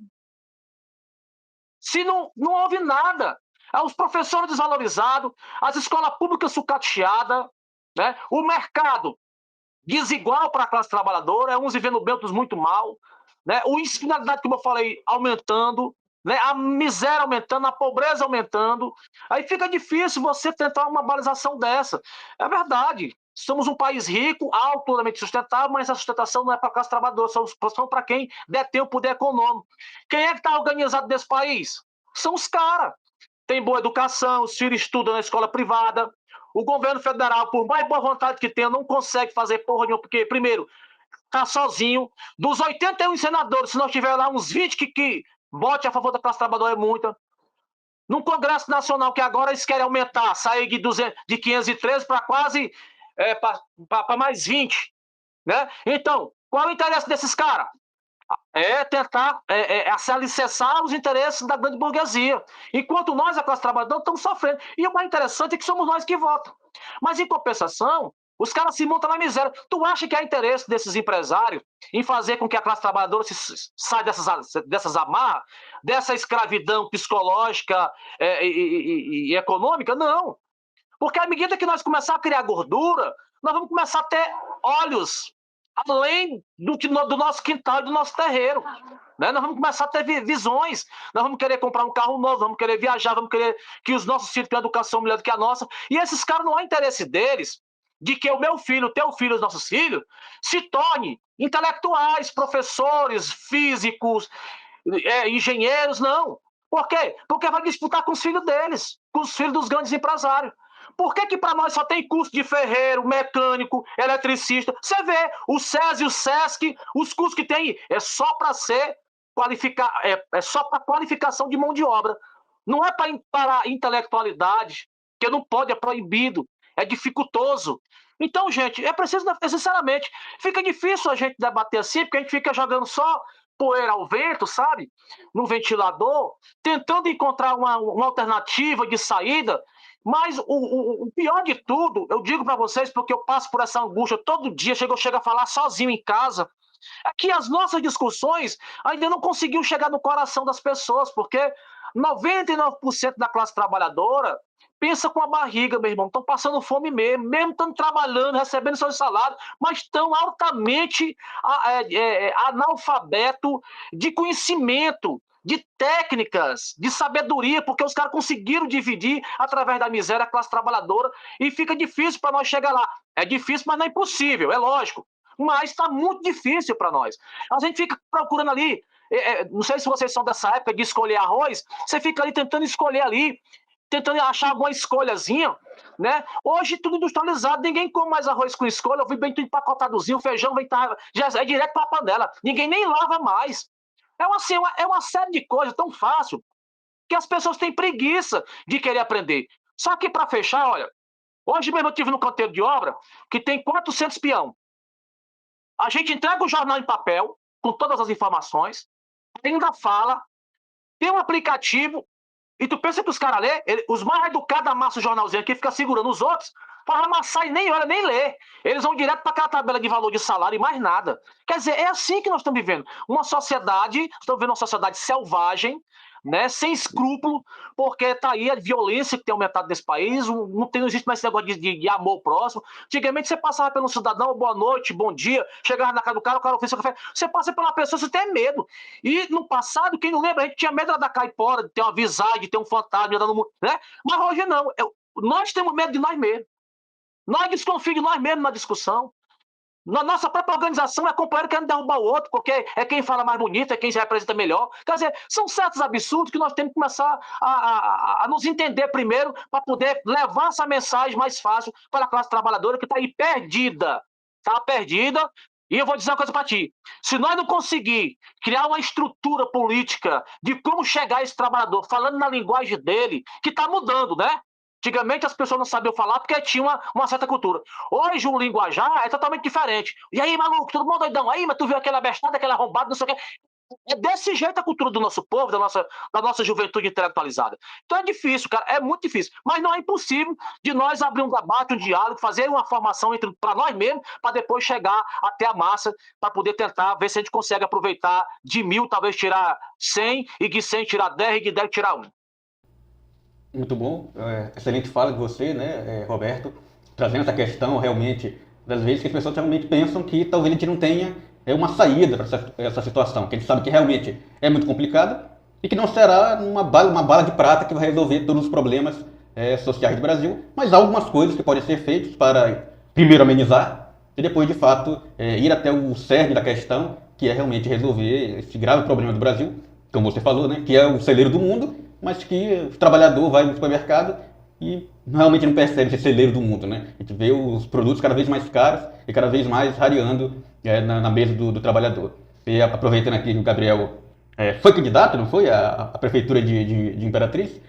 Se não houve nada. Os professores desvalorizados, as escolas públicas sucateadas, né? O mercado desigual para a classe trabalhadora, uns vivendo bem, outros muito mal, né? O índice de criminalidade, como eu falei, aumentando, né? A miséria aumentando, a pobreza aumentando. Aí fica difícil você tentar uma balização dessa. É verdade. Somos um país rico, altamente sustentável, mas a sustentação não é para a classe trabalhadora, são para quem detém o poder econômico. Quem é que está organizado nesse país? São os caras. Tem boa educação, os filhos estudam na escola privada. O governo federal, por mais boa vontade que tenha, não consegue fazer porra nenhuma, porque, primeiro, está sozinho. Dos 81 senadores, se nós tiver lá uns 20 que vote a favor da classe trabalhadora, é muita. Num Congresso Nacional que agora eles querem aumentar, sair de 513 para quase para mais 20. Né? Então, qual é o interesse desses caras? É tentar se alicerçar os interesses da grande burguesia. Enquanto nós, a classe trabalhadora, estamos sofrendo. E o mais interessante é que somos nós que votam. Mas, em compensação, os caras se montam na miséria. Tu acha que há interesse desses empresários em fazer com que a classe trabalhadora saia dessas amarras, dessa escravidão psicológica e econômica? Não. Porque à medida que nós começarmos a criar gordura, nós vamos começar a ter olhos além do nosso quintal e do nosso terreiro. Né? Nós vamos começar a ter visões. Nós vamos querer comprar um carro novo, vamos querer viajar, vamos querer que os nossos filhos tenham educação melhor do que a nossa. E esses caras não há interesse deles de que o meu filho, o teu filho, os nossos filhos, se torne intelectuais, professores, físicos, engenheiros, não. Por quê? Porque vai disputar com os filhos deles, com os filhos dos grandes empresários. Por que para nós só tem curso de ferreiro, mecânico, eletricista? Você vê, o SES e o SESC, os cursos que tem é só para ser só para qualificação de mão de obra. Não é para intelectualidade, que não pode, é proibido, é dificultoso. Então, gente, é preciso, sinceramente, fica difícil a gente debater assim, porque a gente fica jogando só poeira ao vento, sabe? No ventilador, tentando encontrar uma alternativa de saída. Mas o pior de tudo, eu digo para vocês, porque eu passo por essa angústia todo dia, chego a falar sozinho em casa, é que as nossas discussões ainda não conseguiram chegar no coração das pessoas, porque 99% da classe trabalhadora pensa com a barriga, meu irmão, estão passando fome mesmo estão trabalhando, recebendo seu salário, mas estão altamente analfabeto de conhecimento, de técnicas, de sabedoria, porque os caras conseguiram dividir através da miséria a classe trabalhadora e fica difícil para nós chegar lá. É difícil, mas não é impossível, é lógico. Mas está muito difícil para nós. A gente fica procurando ali, não sei se vocês são dessa época de escolher arroz, você fica ali tentando escolher ali, tentando achar alguma escolhazinha, né? Hoje tudo industrializado, ninguém come mais arroz com escolha, eu vi bem tudo empacotadozinho, o feijão já é direto para a panela, ninguém nem lava mais. É uma série de coisas tão fácil que as pessoas têm preguiça de querer aprender. Só que para fechar, olha, hoje mesmo eu estive no canteiro de obra que tem 400 peão. A gente entrega o jornal em papel, com todas as informações, ainda fala, tem um aplicativo, e tu pensa que os caras lê, os mais educados amassam o jornalzinho aqui, fica segurando os outros, para amassar e nem olha, nem lê. Eles vão direto para aquela tabela de valor de salário e mais nada. Quer dizer, é assim que nós estamos vivendo. Estamos vivendo uma sociedade selvagem, né, sem escrúpulo, porque está aí a violência que tem aumentado nesse país, não existe mais esse negócio de amor próximo. Antigamente você passava pelo cidadão, boa noite, bom dia, chegava na casa do cara, o cara oferecia café, você passa pela pessoa, você tem medo. E no passado, quem não lembra, a gente tinha medo da caipora, de ter uma visagem, de ter um fantasma andando no mundo, né? Mas hoje não, nós temos medo de nós mesmos. Nós desconfiamos de nós mesmos na discussão. Na nossa própria organização é companheiro querendo derrubar o outro, porque é quem fala mais bonito, é quem se representa melhor. Quer dizer, são certos absurdos que nós temos que começar a nos entender primeiro para poder levar essa mensagem mais fácil para a classe trabalhadora que está aí perdida. Está perdida. E eu vou dizer uma coisa para ti. Se nós não conseguir criar uma estrutura política de como chegar a esse trabalhador, falando na linguagem dele, que está mudando, né? Antigamente as pessoas não sabiam falar porque tinha uma certa cultura. Hoje o linguajar é totalmente diferente. E aí, maluco, todo mundo doidão. Aí, mas tu viu aquela bestada, aquela arrombada, não sei o quê. É desse jeito a cultura do nosso povo, da nossa juventude intelectualizada. Então é difícil, cara, é muito difícil. Mas não é impossível de nós abrir um debate, um diálogo, fazer uma formação para nós mesmos, para depois chegar até a massa, para poder tentar ver se a gente consegue aproveitar de 1.000, talvez tirar 100, e de 100 tirar 10, e de 10 tirar 1. Muito bom, excelente fala de você, né, Roberto, trazendo essa questão realmente, das vezes que as pessoas realmente pensam que talvez a gente não tenha uma saída para essa situação, que a gente sabe que realmente é muito complicada e que não será uma bala de prata que vai resolver todos os problemas sociais do Brasil, mas há algumas coisas que podem ser feitas para primeiro amenizar e depois, de fato, ir até o cerne da questão, que é realmente resolver esse grave problema do Brasil, como você falou, né, que é o celeiro do mundo, mas que o trabalhador vai no supermercado e realmente não percebe esse celeiro do mundo, né? A gente vê os produtos cada vez mais caros e cada vez mais rareando na mesa do trabalhador. E aproveitando aqui que o Gabriel foi candidato, não foi, à prefeitura de Imperatriz,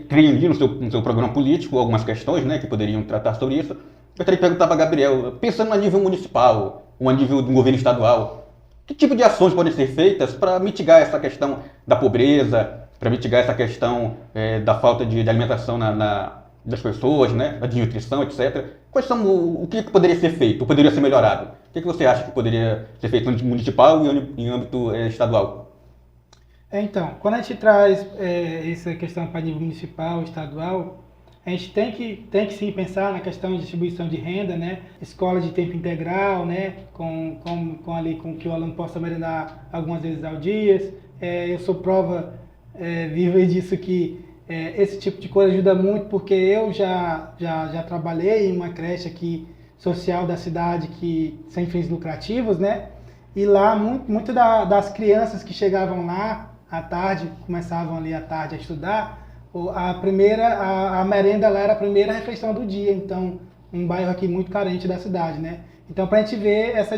cria ali no seu programa político algumas questões, né, que poderiam tratar sobre isso. Eu gostaria de perguntar para Gabriel, pensando a nível municipal, ou a nível do governo estadual, que tipo de ações podem ser feitas para mitigar essa questão da pobreza, para mitigar essa questão da falta de alimentação das pessoas, né, da desnutrição, etc. Quais são o que poderia ser feito, ou poderia ser melhorado? O que você acha que poderia ser feito no âmbito municipal e em âmbito estadual? Então, quando a gente traz essa questão para nível municipal, estadual, a gente tem que sim pensar na questão de distribuição de renda, né? Escola de tempo integral, né? Com que o aluno possa merendar algumas vezes ao dia. Eu sou prova viva disso, que esse tipo de coisa ajuda muito, porque eu já trabalhei em uma creche aqui social da cidade, que sem fins lucrativos, né? E lá muito das crianças que chegavam lá à tarde, começavam ali à tarde a estudar, a merenda lá era a primeira refeição do dia. Então, um bairro aqui muito carente da cidade, né? Então, para a gente ver essa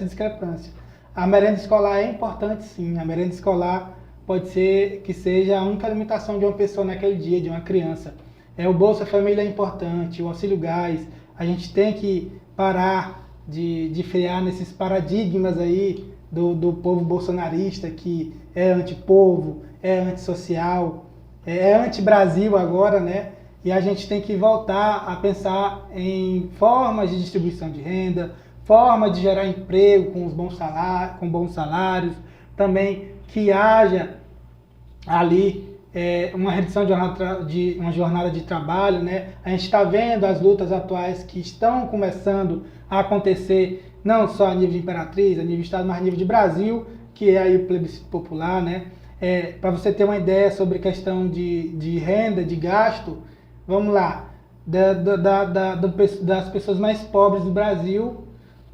discrepância. A merenda escolar é importante, sim. A merenda escolar pode ser que seja a única alimentação de uma pessoa naquele dia, de uma criança. O Bolsa Família é importante, o auxílio gás. A gente tem que parar de frear nesses paradigmas aí do povo bolsonarista, que é antipovo, é antissocial, é anti-Brasil agora, né? E a gente tem que voltar a pensar em formas de distribuição de renda, formas de gerar emprego com bons salários, também que haja ali uma redução de uma jornada de trabalho, né? A gente está vendo as lutas atuais que estão começando a acontecer, não só a nível de Imperatriz, a nível de Estado, mas a nível de Brasil, que é aí o plebiscito popular, né? Para você ter uma ideia sobre questão de renda, de gasto, vamos lá, das pessoas mais pobres do Brasil,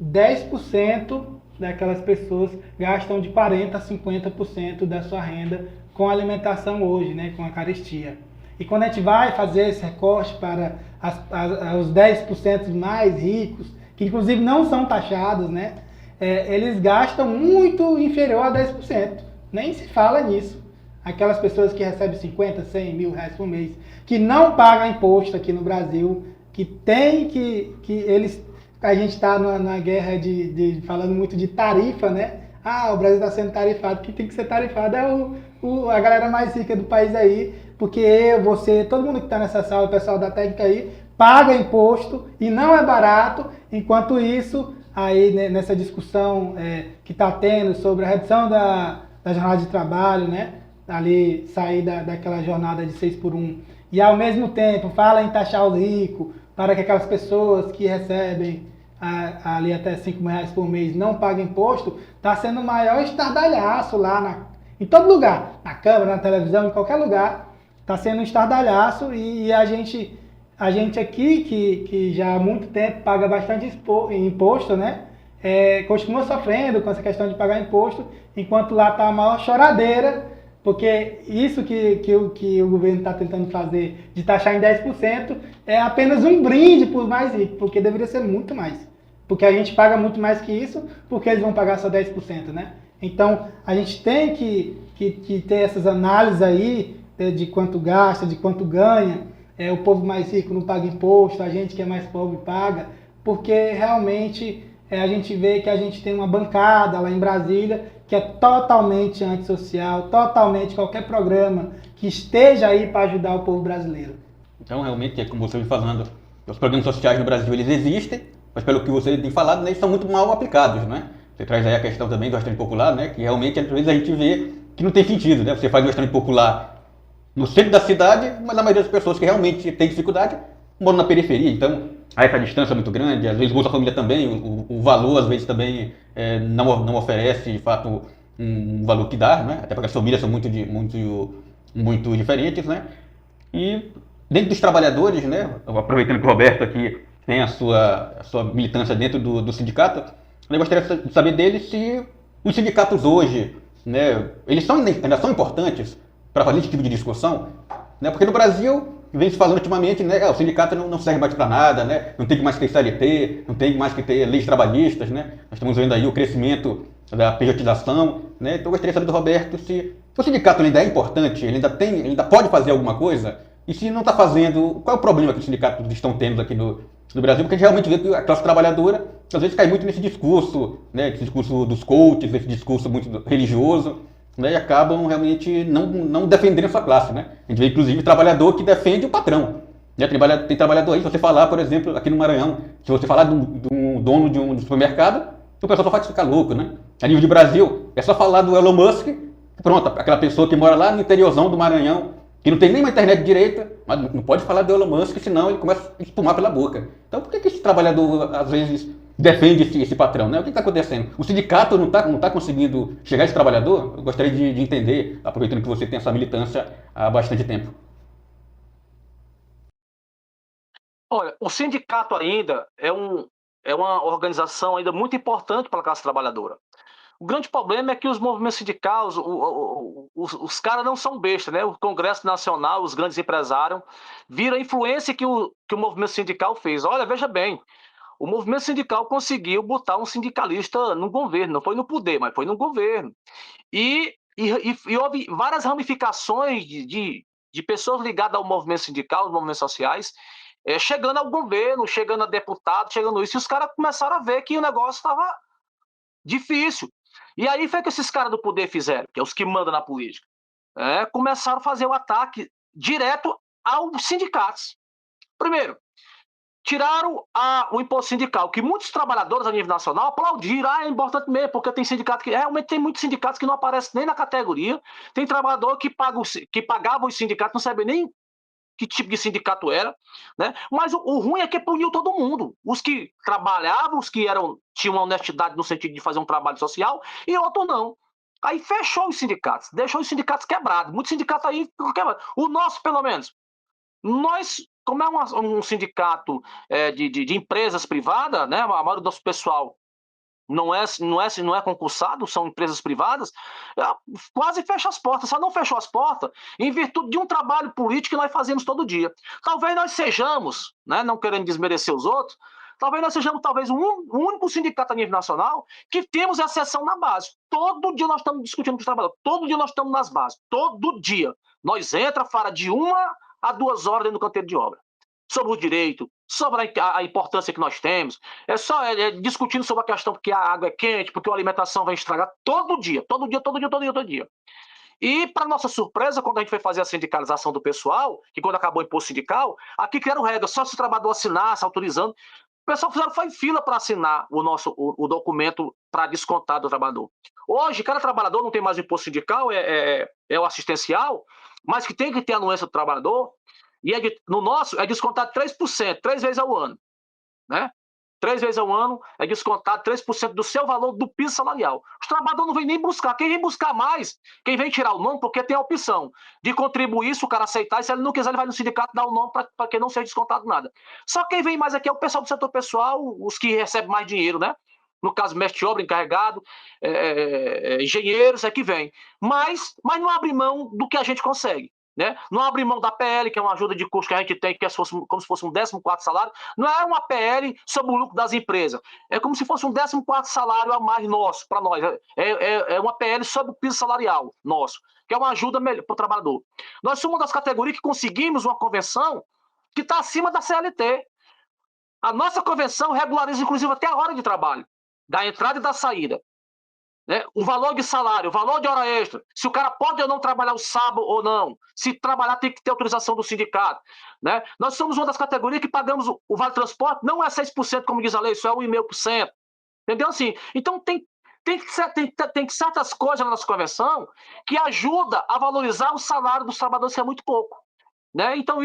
10% daquelas pessoas gastam de 40% a 50% da sua renda com alimentação hoje, né, com a carestia. E quando a gente vai fazer esse recorte para os 10% mais ricos, que inclusive não são taxados, né, eles gastam muito inferior a 10%. Nem se fala nisso. Aquelas pessoas que recebem 50, 100 mil reais por mês, que não pagam imposto aqui no Brasil, a gente está na guerra falando muito de tarifa, né? O Brasil está sendo tarifado, que tem que ser tarifado a galera mais rica do país aí, porque você, todo mundo que está nessa sala, o pessoal da técnica aí, paga imposto e não é barato. Enquanto isso, aí nessa discussão que está tendo sobre a redução da jornada de trabalho, né? Ali sair daquela jornada de 6x1, e ao mesmo tempo fala em taxar os ricos, para que aquelas pessoas que recebem ali até 5 mil reais por mês não paguem imposto, está sendo o maior estardalhaço lá em todo lugar, na Câmara, na televisão, em qualquer lugar, está sendo um estardalhaço. E a gente aqui, que já há muito tempo paga bastante imposto, né? Continua sofrendo com essa questão de pagar imposto, enquanto lá está a maior choradeira, porque isso que o governo está tentando fazer, de taxar em 10%, é apenas um brinde para os mais ricos, porque deveria ser muito mais. Porque a gente paga muito mais que isso, porque eles vão pagar só 10%, né? Então, a gente tem que ter essas análises aí, de quanto gasta, de quanto ganha. O povo mais rico não paga imposto, a gente que é mais pobre paga, porque realmente a gente vê que a gente tem uma bancada lá em Brasília que é totalmente antissocial, totalmente qualquer programa que esteja aí para ajudar o povo brasileiro. Então, realmente, como você vem falando, os programas sociais no Brasil, eles existem, mas pelo que você tem falado, né, eles são muito mal aplicados, né? Você traz aí a questão também do restaurante popular, né, que realmente, às vezes, a gente vê que não tem sentido, né? Você faz um restaurante popular no centro da cidade, mas a maioria das pessoas que realmente tem dificuldade moram na periferia. Então, há essa distância muito grande. Às vezes, o Bolsa Família também, o valor, às vezes, também não oferece, de fato, um valor que dá, né? Até porque as famílias são muito diferentes, né? E dentro dos trabalhadores, né? Aproveitando que o Roberto aqui tem a sua militância dentro do sindicato. Eu gostaria de saber dele se os sindicatos hoje, né, eles ainda são importantes para fazer esse tipo de discussão, né, porque no Brasil vem se falando ultimamente, né, o sindicato não serve mais para nada, né, não tem mais que ter CLT, não tem mais que ter leis trabalhistas, né, nós estamos vendo aí o crescimento da pejotização, né, então eu gostaria de saber do Roberto se o sindicato ainda é importante, ele ainda pode fazer alguma coisa, e se não está fazendo, qual é o problema que os sindicatos estão tendo aqui no Brasil? Porque a gente realmente vê que a classe trabalhadora às vezes cai muito nesse discurso, né, esse discurso dos coaches, esse discurso muito religioso, né, e acabam realmente não defendendo a sua classe, né? A gente vê inclusive trabalhador que defende o patrão. Né? Tem trabalhador aí, se você falar, por exemplo, aqui no Maranhão, se você falar de um dono de um supermercado, o pessoal só faz ficar louco, né? A nível de Brasil, é só falar do Elon Musk, pronto, aquela pessoa que mora lá no interiorzão do Maranhão, que não tem nem uma internet direita, mas não pode falar do Elon Musk, senão ele começa a espumar pela boca. Então por que esse trabalhador, às vezes, defende esse patrão? Né? O que está acontecendo? O sindicato não tá conseguindo chegar a esse trabalhador? Eu gostaria de entender, aproveitando que você tem essa militância há bastante tempo. Olha, o sindicato ainda é uma organização ainda muito importante para a classe trabalhadora. O grande problema é que os movimentos sindicais, os caras não são bestas, né? O Congresso Nacional, os grandes empresários, viram a influência que o movimento sindical fez. Olha, veja bem, o movimento sindical conseguiu botar um sindicalista no governo, não foi no poder, mas foi no governo. E houve várias ramificações de pessoas ligadas ao movimento sindical, aos movimentos sociais, chegando ao governo, chegando a deputado, chegando isso, e os caras começaram a ver que o negócio estava difícil. E aí foi que esses caras do poder fizeram, que é os que mandam na política. Começaram a fazer o ataque direto aos sindicatos. Primeiro, tiraram o imposto sindical, que muitos trabalhadores a nível nacional aplaudiram. É importante mesmo, porque tem sindicato que realmente tem muitos sindicatos que não aparecem nem na categoria. Tem trabalhador que pagava os sindicatos, não sabia nem que tipo de sindicato era, né? Mas o ruim é que puniu todo mundo. Os que trabalhavam, os que tinham uma honestidade no sentido de fazer um trabalho social, e outros não. Aí fechou os sindicatos, deixou os sindicatos quebrados. Muitos sindicatos aí ficam quebrados. O nosso, pelo menos. Nós, como é um sindicato de empresas privadas, né? A maioria do nosso pessoal não é concursado, são empresas privadas, quase fecha as portas. Só não fechou as portas em virtude de um trabalho político que nós fazemos todo dia. Talvez nós sejamos, né, não querendo desmerecer os outros, talvez nós sejamos o único sindicato a nível nacional que temos a sessão na base. Todo dia nós estamos discutindo com os trabalhadores, todo dia nós estamos nas bases, todo dia. Nós entramos para de 1 a 2 horas dentro do canteiro de obra. Sobre o direito, sobre a importância que nós temos, discutindo sobre a questão porque a água é quente, porque a alimentação vai estragar todo dia, todo dia, todo dia, todo dia, todo dia. E, para nossa surpresa, quando a gente foi fazer a sindicalização do pessoal, que quando acabou o imposto sindical, aqui criaram regras, só se o trabalhador assinasse, autorizando. O pessoal foi fila para assinar o documento para descontar do trabalhador. Hoje, cada trabalhador não tem mais o imposto sindical, é o assistencial, mas que tem que ter a anuência do trabalhador. E no nosso é descontado 3%, 3 vezes ao ano. Né? 3 vezes ao ano é descontado 3% do seu valor do piso salarial. Os trabalhadores não vêm nem buscar. Quem vem buscar mais, quem vem tirar o nome, porque tem a opção de contribuir, se o cara aceitar, e se ele não quiser, ele vai no sindicato dar o nome para que não seja descontado nada. Só quem vem mais aqui é o pessoal do setor pessoal, os que recebem mais dinheiro, né? No caso, mestre de obra, encarregado, engenheiros, é que vem. Mas não abre mão do que a gente consegue. Né? Não abre mão da PL, que é uma ajuda de custo que a gente tem, que é como se fosse um 14º salário. Não é uma PL sobre o lucro das empresas. É como se fosse um 14º salário a mais nosso, para nós. É uma PL sobre o piso salarial nosso, que é uma ajuda para o trabalhador. Nós somos uma das categorias que conseguimos uma convenção que está acima da CLT. A nossa convenção regulariza, inclusive, até a hora de trabalho, da entrada e da saída. Né? O valor de salário, o valor de hora extra, se o cara pode ou não trabalhar o sábado ou não, se trabalhar tem que ter autorização do sindicato. Né? Nós somos uma das categorias que pagamos o vale transporte, não é 6%, como diz a lei, isso é 1,5%. Entendeu? Assim, então tem certas coisas na nossa convenção que ajudam a valorizar o salário dos trabalhadores, que é muito pouco. Né? Então,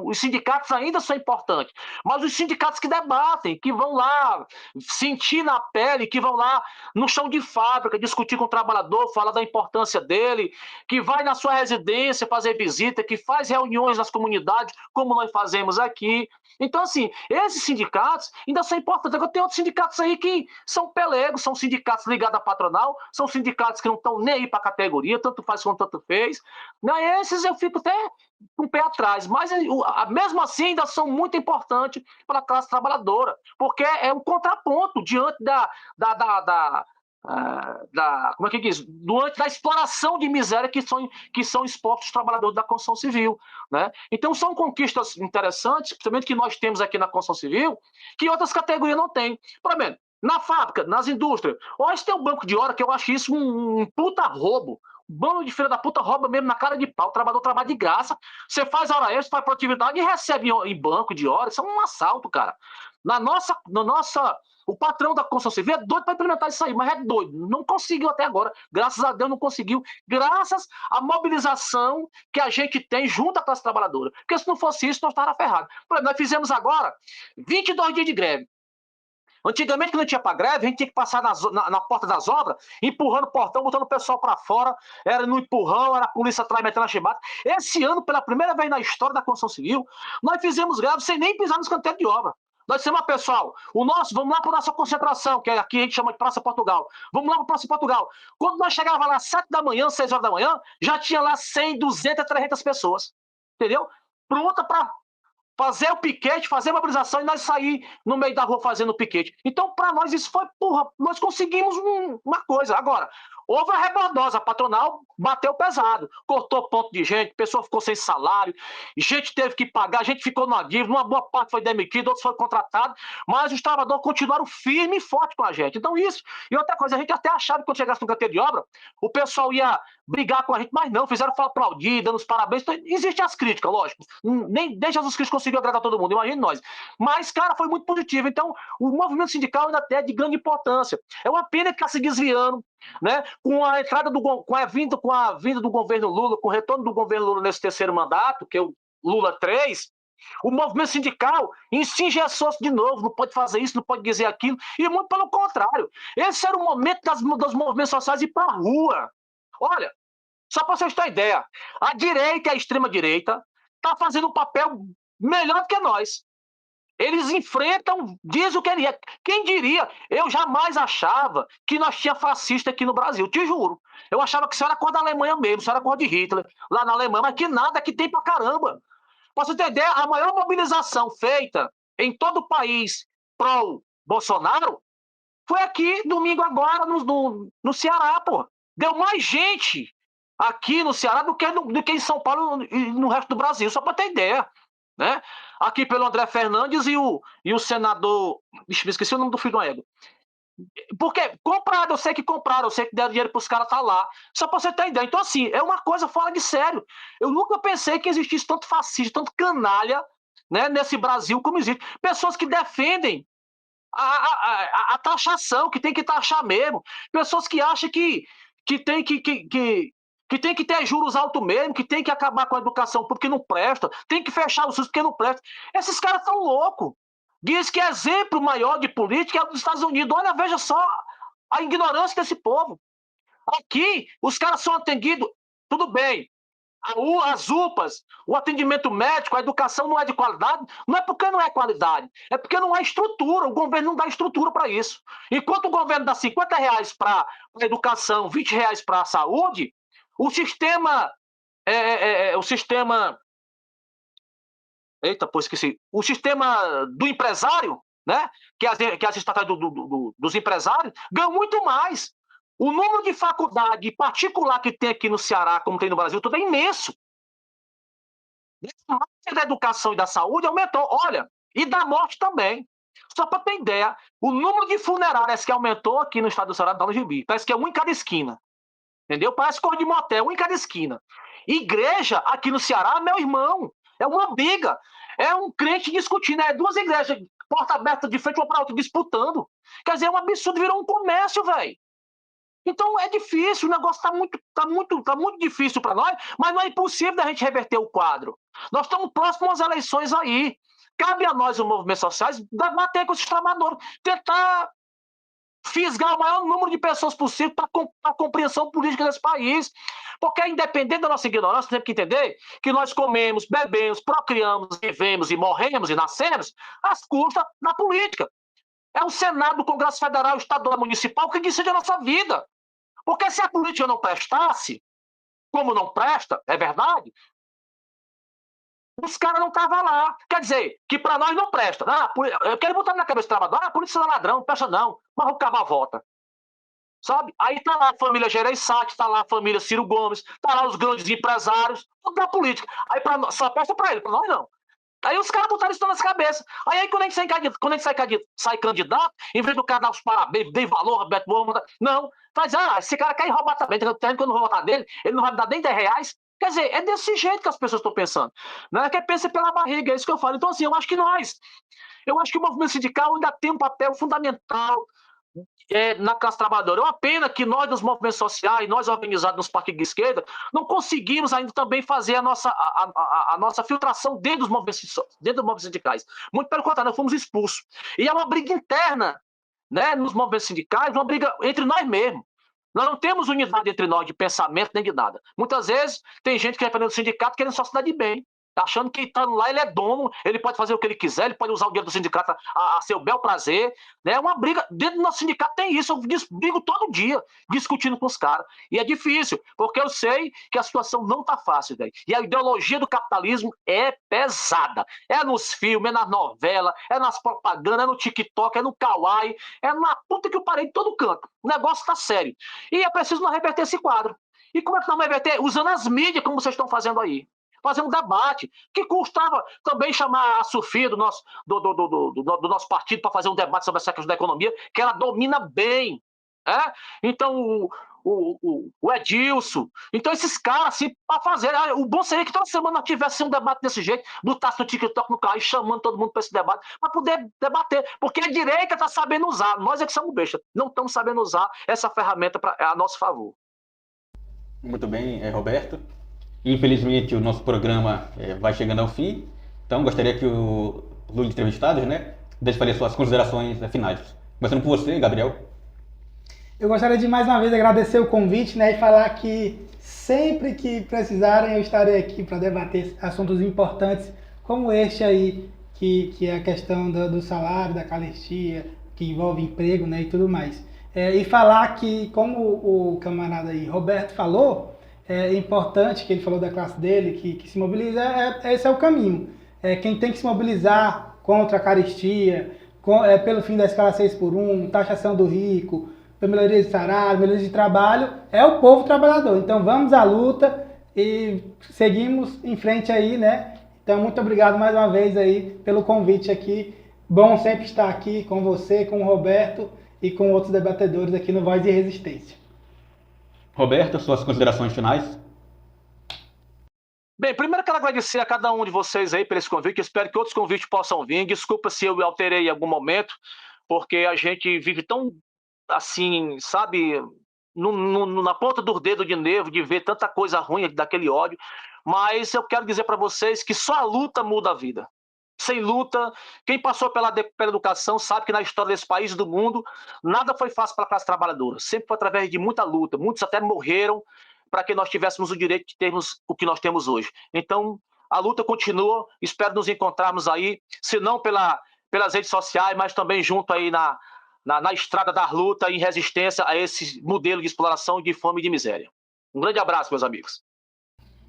os sindicatos ainda são importantes, mas os sindicatos que debatem, que vão lá sentir na pele, que vão lá no chão de fábrica discutir com o trabalhador, falar da importância dele, que vai na sua residência fazer visita, que faz reuniões nas comunidades, como nós fazemos aqui. Então, assim, esses sindicatos ainda são importantes. Agora, tem outros sindicatos aí que são pelegos, são sindicatos ligados à patronal, são sindicatos que não estão nem aí para a categoria, tanto faz como tanto fez. Né? Esses eu fico até um pé atrás, mas mesmo assim ainda são muito importantes para a classe trabalhadora, porque é um contraponto diante como é que diz? Diante da exploração de miséria que são expostos os trabalhadores da construção civil. Né? Então são conquistas interessantes, principalmente que nós temos aqui na construção civil, que outras categorias não têm. Por exemplo, na fábrica, nas indústrias, hoje tem um banco de hora que eu acho isso um puta roubo. Bando de filha da puta rouba mesmo na cara de pau. O trabalhador trabalha de graça. Você faz hora extra, faz produtividade e recebe em banco de hora. Isso é um assalto, cara. O patrão da construção civil é doido para implementar isso aí, mas é doido. Não conseguiu até agora. Graças a Deus não conseguiu. Graças à mobilização que a gente tem junto à classe trabalhadora. Porque se não fosse isso, nós estávamos ferrados. Por exemplo, nós fizemos agora 22 dias de greve. Antigamente, quando a gente ia para greve, a gente tinha que passar na porta das obras, empurrando o portão, botando o pessoal para fora, era no empurrão, era a polícia atrás metendo a chibata. Esse ano, pela primeira vez na história da construção civil, nós fizemos greve sem nem pisar nos canteiros de obra. Nós dissemos, pessoal, vamos lá para a nossa concentração, que aqui a gente chama de Praça Portugal. Vamos lá para a Praça Portugal. Quando nós chegávamos lá às 7 da manhã, 6 horas da manhã, já tinha lá 100, 200, 300 pessoas. Entendeu? Pronta para fazer o piquete, fazer a mobilização e nós sair no meio da rua fazendo o piquete. Então, para nós, isso foi, nós conseguimos uma coisa. Agora, houve a rebordosa, a patronal bateu pesado, cortou ponto de gente, a pessoa ficou sem salário, gente teve que pagar, gente ficou na dívida, uma boa parte foi demitida, outros foram contratados, mas os trabalhadores continuaram firme e forte com a gente. Então, isso. E outra coisa, a gente até achava que quando chegasse no canteiro de obra, o pessoal ia brigar com a gente, mas não, fizeram aplaudir, dando os parabéns. Então, existem as críticas, lógico. Nem Jesus Cristo conseguiu agradar todo mundo, imagine nós. Mas, cara, foi muito positivo. Então, o movimento sindical ainda é de grande importância. É uma pena que está se desviando, né? Com a entrada com a vinda do governo Lula, com o retorno do governo Lula nesse terceiro mandato, que é o Lula 3, o movimento sindical se engessou de novo, não pode fazer isso, não pode dizer aquilo, e muito pelo contrário. Esse era o momento dos movimentos sociais ir para a rua. Olha, só para vocês terem ideia, a direita e a extrema-direita está fazendo um papel melhor do que nós. Eles enfrentam, diz o que ele é. Quem diria? Eu jamais achava que nós tínhamos fascista aqui no Brasil, te juro. Eu achava que isso era cor da Alemanha mesmo, isso era cor de Hitler, lá na Alemanha, mas que nada, que tem pra caramba. Pra você ter ideia, a maior mobilização feita em todo o país pró-Bolsonaro foi aqui, domingo agora, no Ceará, pô. Deu mais gente aqui no Ceará do que em São Paulo e no resto do Brasil, só pra ter ideia. Né? Aqui pelo André Fernandes e o senador. Ixi, me esqueci o nome do filho do ego. Porque compraram, eu sei que deram dinheiro para os caras estar tá lá. Só para você ter ideia. Então, assim, é uma coisa fora de sério. Eu nunca pensei que existisse tanto fascista, tanto canalha, né, nesse Brasil como existe. Pessoas que defendem a taxação, que tem que taxar mesmo. Pessoas que acham que tem que tem que ter juros altos mesmo, que tem que acabar com a educação porque não presta, tem que fechar o SUS porque não presta. Esses caras estão loucos. Diz que exemplo maior de política é dos Estados Unidos. Olha, veja só a ignorância desse povo. Aqui, os caras são atendidos, tudo bem. As UPAs, o atendimento médico, a educação não é de qualidade, não é porque não é qualidade, é porque não há estrutura, o governo não dá estrutura para isso. Enquanto o governo dá R$ 50 para a educação, R$ 20 para a saúde, o sistema. Eita, pô, esqueci. O sistema do empresário, né? Que é as estatais dos empresários, ganha muito mais. O número de faculdade particular que tem aqui no Ceará, como tem no Brasil, tudo é imenso. A margem da educação e da saúde aumentou. Olha, e da morte também. Só para ter ideia, o número de funerárias que aumentou aqui no estado do Ceará está no gibi. Parece que é um em cada esquina. Entendeu? Parece cor de motel, um em cada esquina. Igreja aqui no Ceará, meu irmão, é uma briga. É um crente discutindo. É duas igrejas, porta aberta de frente uma para outra, disputando. Quer dizer, é um absurdo, virou um comércio, velho. Então é difícil, o negócio tá muito difícil para nós, mas não é impossível da gente reverter o quadro. Nós estamos próximos às eleições aí. Cabe a nós, os movimentos sociais, debater com esses trabalhadores, tentar fisgar o maior número de pessoas possível para a compreensão política desse país. Porque, independente da nossa ignorância, temos que entender que nós comemos, bebemos, procriamos, vivemos e morremos e nascemos às custas da política. É o Senado, o Congresso Federal, o Estadual e Municipal que decide a nossa vida. Porque se a política não prestasse, como não presta, é verdade, os caras não estavam lá. Quer dizer, que para nós não presta. Eu quero botar na cabeça do trabalhador, a polícia não é ladrão, não presta não, mas o cabo vota. Sabe? Aí tá lá a família Gereissati, tá lá a família Ciro Gomes, tá lá os grandes empresários, tudo da política. Aí só presta para ele, para nós não. Aí os caras botaram isso na nossa cabeça. Aí quando a gente sai candidato, em vez do cara dar os parabéns, dei valor, Roberto Moura, não, faz, esse cara quer roubar também, quando eu não vou votar dele, ele não vai me dar nem 10 reais. Quer dizer, é desse jeito que as pessoas estão pensando. Não é que pensa pela barriga, é isso que eu falo. Então, assim, eu acho que o movimento sindical ainda tem um papel fundamental na classe trabalhadora. É uma pena que nós, dos movimentos sociais, nós organizados nos partidos de esquerda, não conseguimos ainda também fazer a nossa filtração dentro dos movimentos sindicais. Muito pelo contrário, nós fomos expulsos. E é uma briga interna, né, nos movimentos sindicais, uma briga entre nós mesmos. Nós não temos unidade entre nós de pensamento nem de nada. Muitas vezes tem gente que é representante do sindicato querendo só se dar de bem, achando que estando lá ele é dono, ele pode fazer o que ele quiser, ele pode usar o dinheiro do sindicato a seu bel prazer. Né? É uma briga, dentro do nosso sindicato tem isso, eu brigo todo dia, discutindo com os caras. E é difícil, porque eu sei que a situação não está fácil, velho. E a ideologia do capitalismo é pesada. É nos filmes, é nas novelas, é nas propagandas, é no TikTok, é no Kawaii, é na puta que eu parei de todo canto. O negócio está sério. E é preciso não reverter esse quadro. E como é que não reverter? Usando as mídias, como vocês estão fazendo aí. Fazer um debate, que custava também chamar a Sofia do nosso partido para fazer um debate sobre essa questão da economia, que ela domina bem. Então, o Edilson, então esses caras, assim, para fazer, o bom seria que toda semana nós tivesse um debate desse jeito, botasse no TikTok, no carro e chamando todo mundo para esse debate, para poder debater, porque a direita está sabendo usar, nós é que somos bestas, não estamos sabendo usar essa ferramenta a nosso favor. Muito bem, Roberto. Infelizmente, o nosso programa vai chegando ao fim, então gostaria que os entrevistados, né, deixem suas considerações finais. Começando por você, Gabriel. Eu gostaria de mais uma vez agradecer o convite, né, e falar que sempre que precisarem eu estarei aqui para debater assuntos importantes como este aí, que é a questão do salário, da carestia, que envolve emprego, né, e tudo mais. E falar que, como o camarada aí, Roberto, falou, é importante, que ele falou da classe dele, que se mobiliza, esse é o caminho. Quem tem que se mobilizar contra a carestia, pelo fim da escala 6x1, taxação do rico, melhoria de salário, melhoria de trabalho, é o povo trabalhador. Então vamos à luta e seguimos em frente aí, né? Então muito obrigado mais uma vez aí pelo convite aqui. Bom sempre estar aqui com você, com o Roberto e com outros debatedores aqui no Voz de Resistência. Roberto, suas considerações finais? Bem, primeiro eu quero agradecer a cada um de vocês aí por esse convite, espero que outros convites possam vir. Desculpa se eu alterei em algum momento, porque a gente vive tão, assim, sabe, na ponta do dedo de nervo, de ver tanta coisa ruim daquele ódio, mas eu quero dizer para vocês que só a luta muda a vida. Sem luta, quem passou pela educação sabe que na história desse país e do mundo, nada foi fácil para a classe trabalhadora. Sempre foi através de muita luta. Muitos até morreram para que nós tivéssemos o direito de termos o que nós temos hoje. Então, a luta continua. Espero nos encontrarmos aí, se não pelas redes sociais, mas também junto aí na estrada da luta em resistência a esse modelo de exploração, de fome e de miséria. Um grande abraço, meus amigos.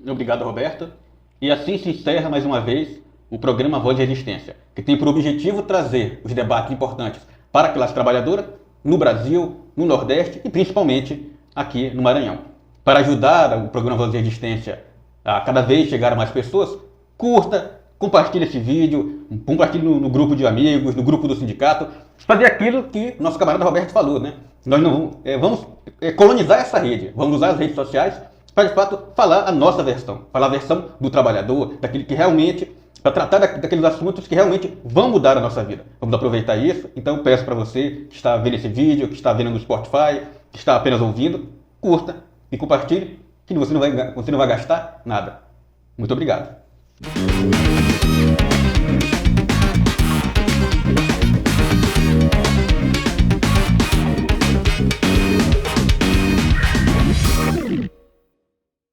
Obrigado, Roberto. E assim se encerra mais uma vez o programa Voz de Resistência, que tem por objetivo trazer os debates importantes para a classe trabalhadora no Brasil, no Nordeste e principalmente aqui no Maranhão. Para ajudar o programa Voz de Resistência a cada vez chegar a mais pessoas, curta, compartilhe esse vídeo, compartilhe no grupo de amigos, no grupo do sindicato, fazer aquilo que nosso camarada Roberto falou, né? Nós não vamos colonizar essa rede, vamos usar as redes sociais para de fato falar a nossa versão, falar a versão do trabalhador, daquele que realmente, para tratar daqueles assuntos que realmente vão mudar a nossa vida. Vamos aproveitar isso. Então eu peço para você que está vendo esse vídeo, que está vendo no Spotify, que está apenas ouvindo, curta e compartilhe, que você não vai gastar nada. Muito obrigado.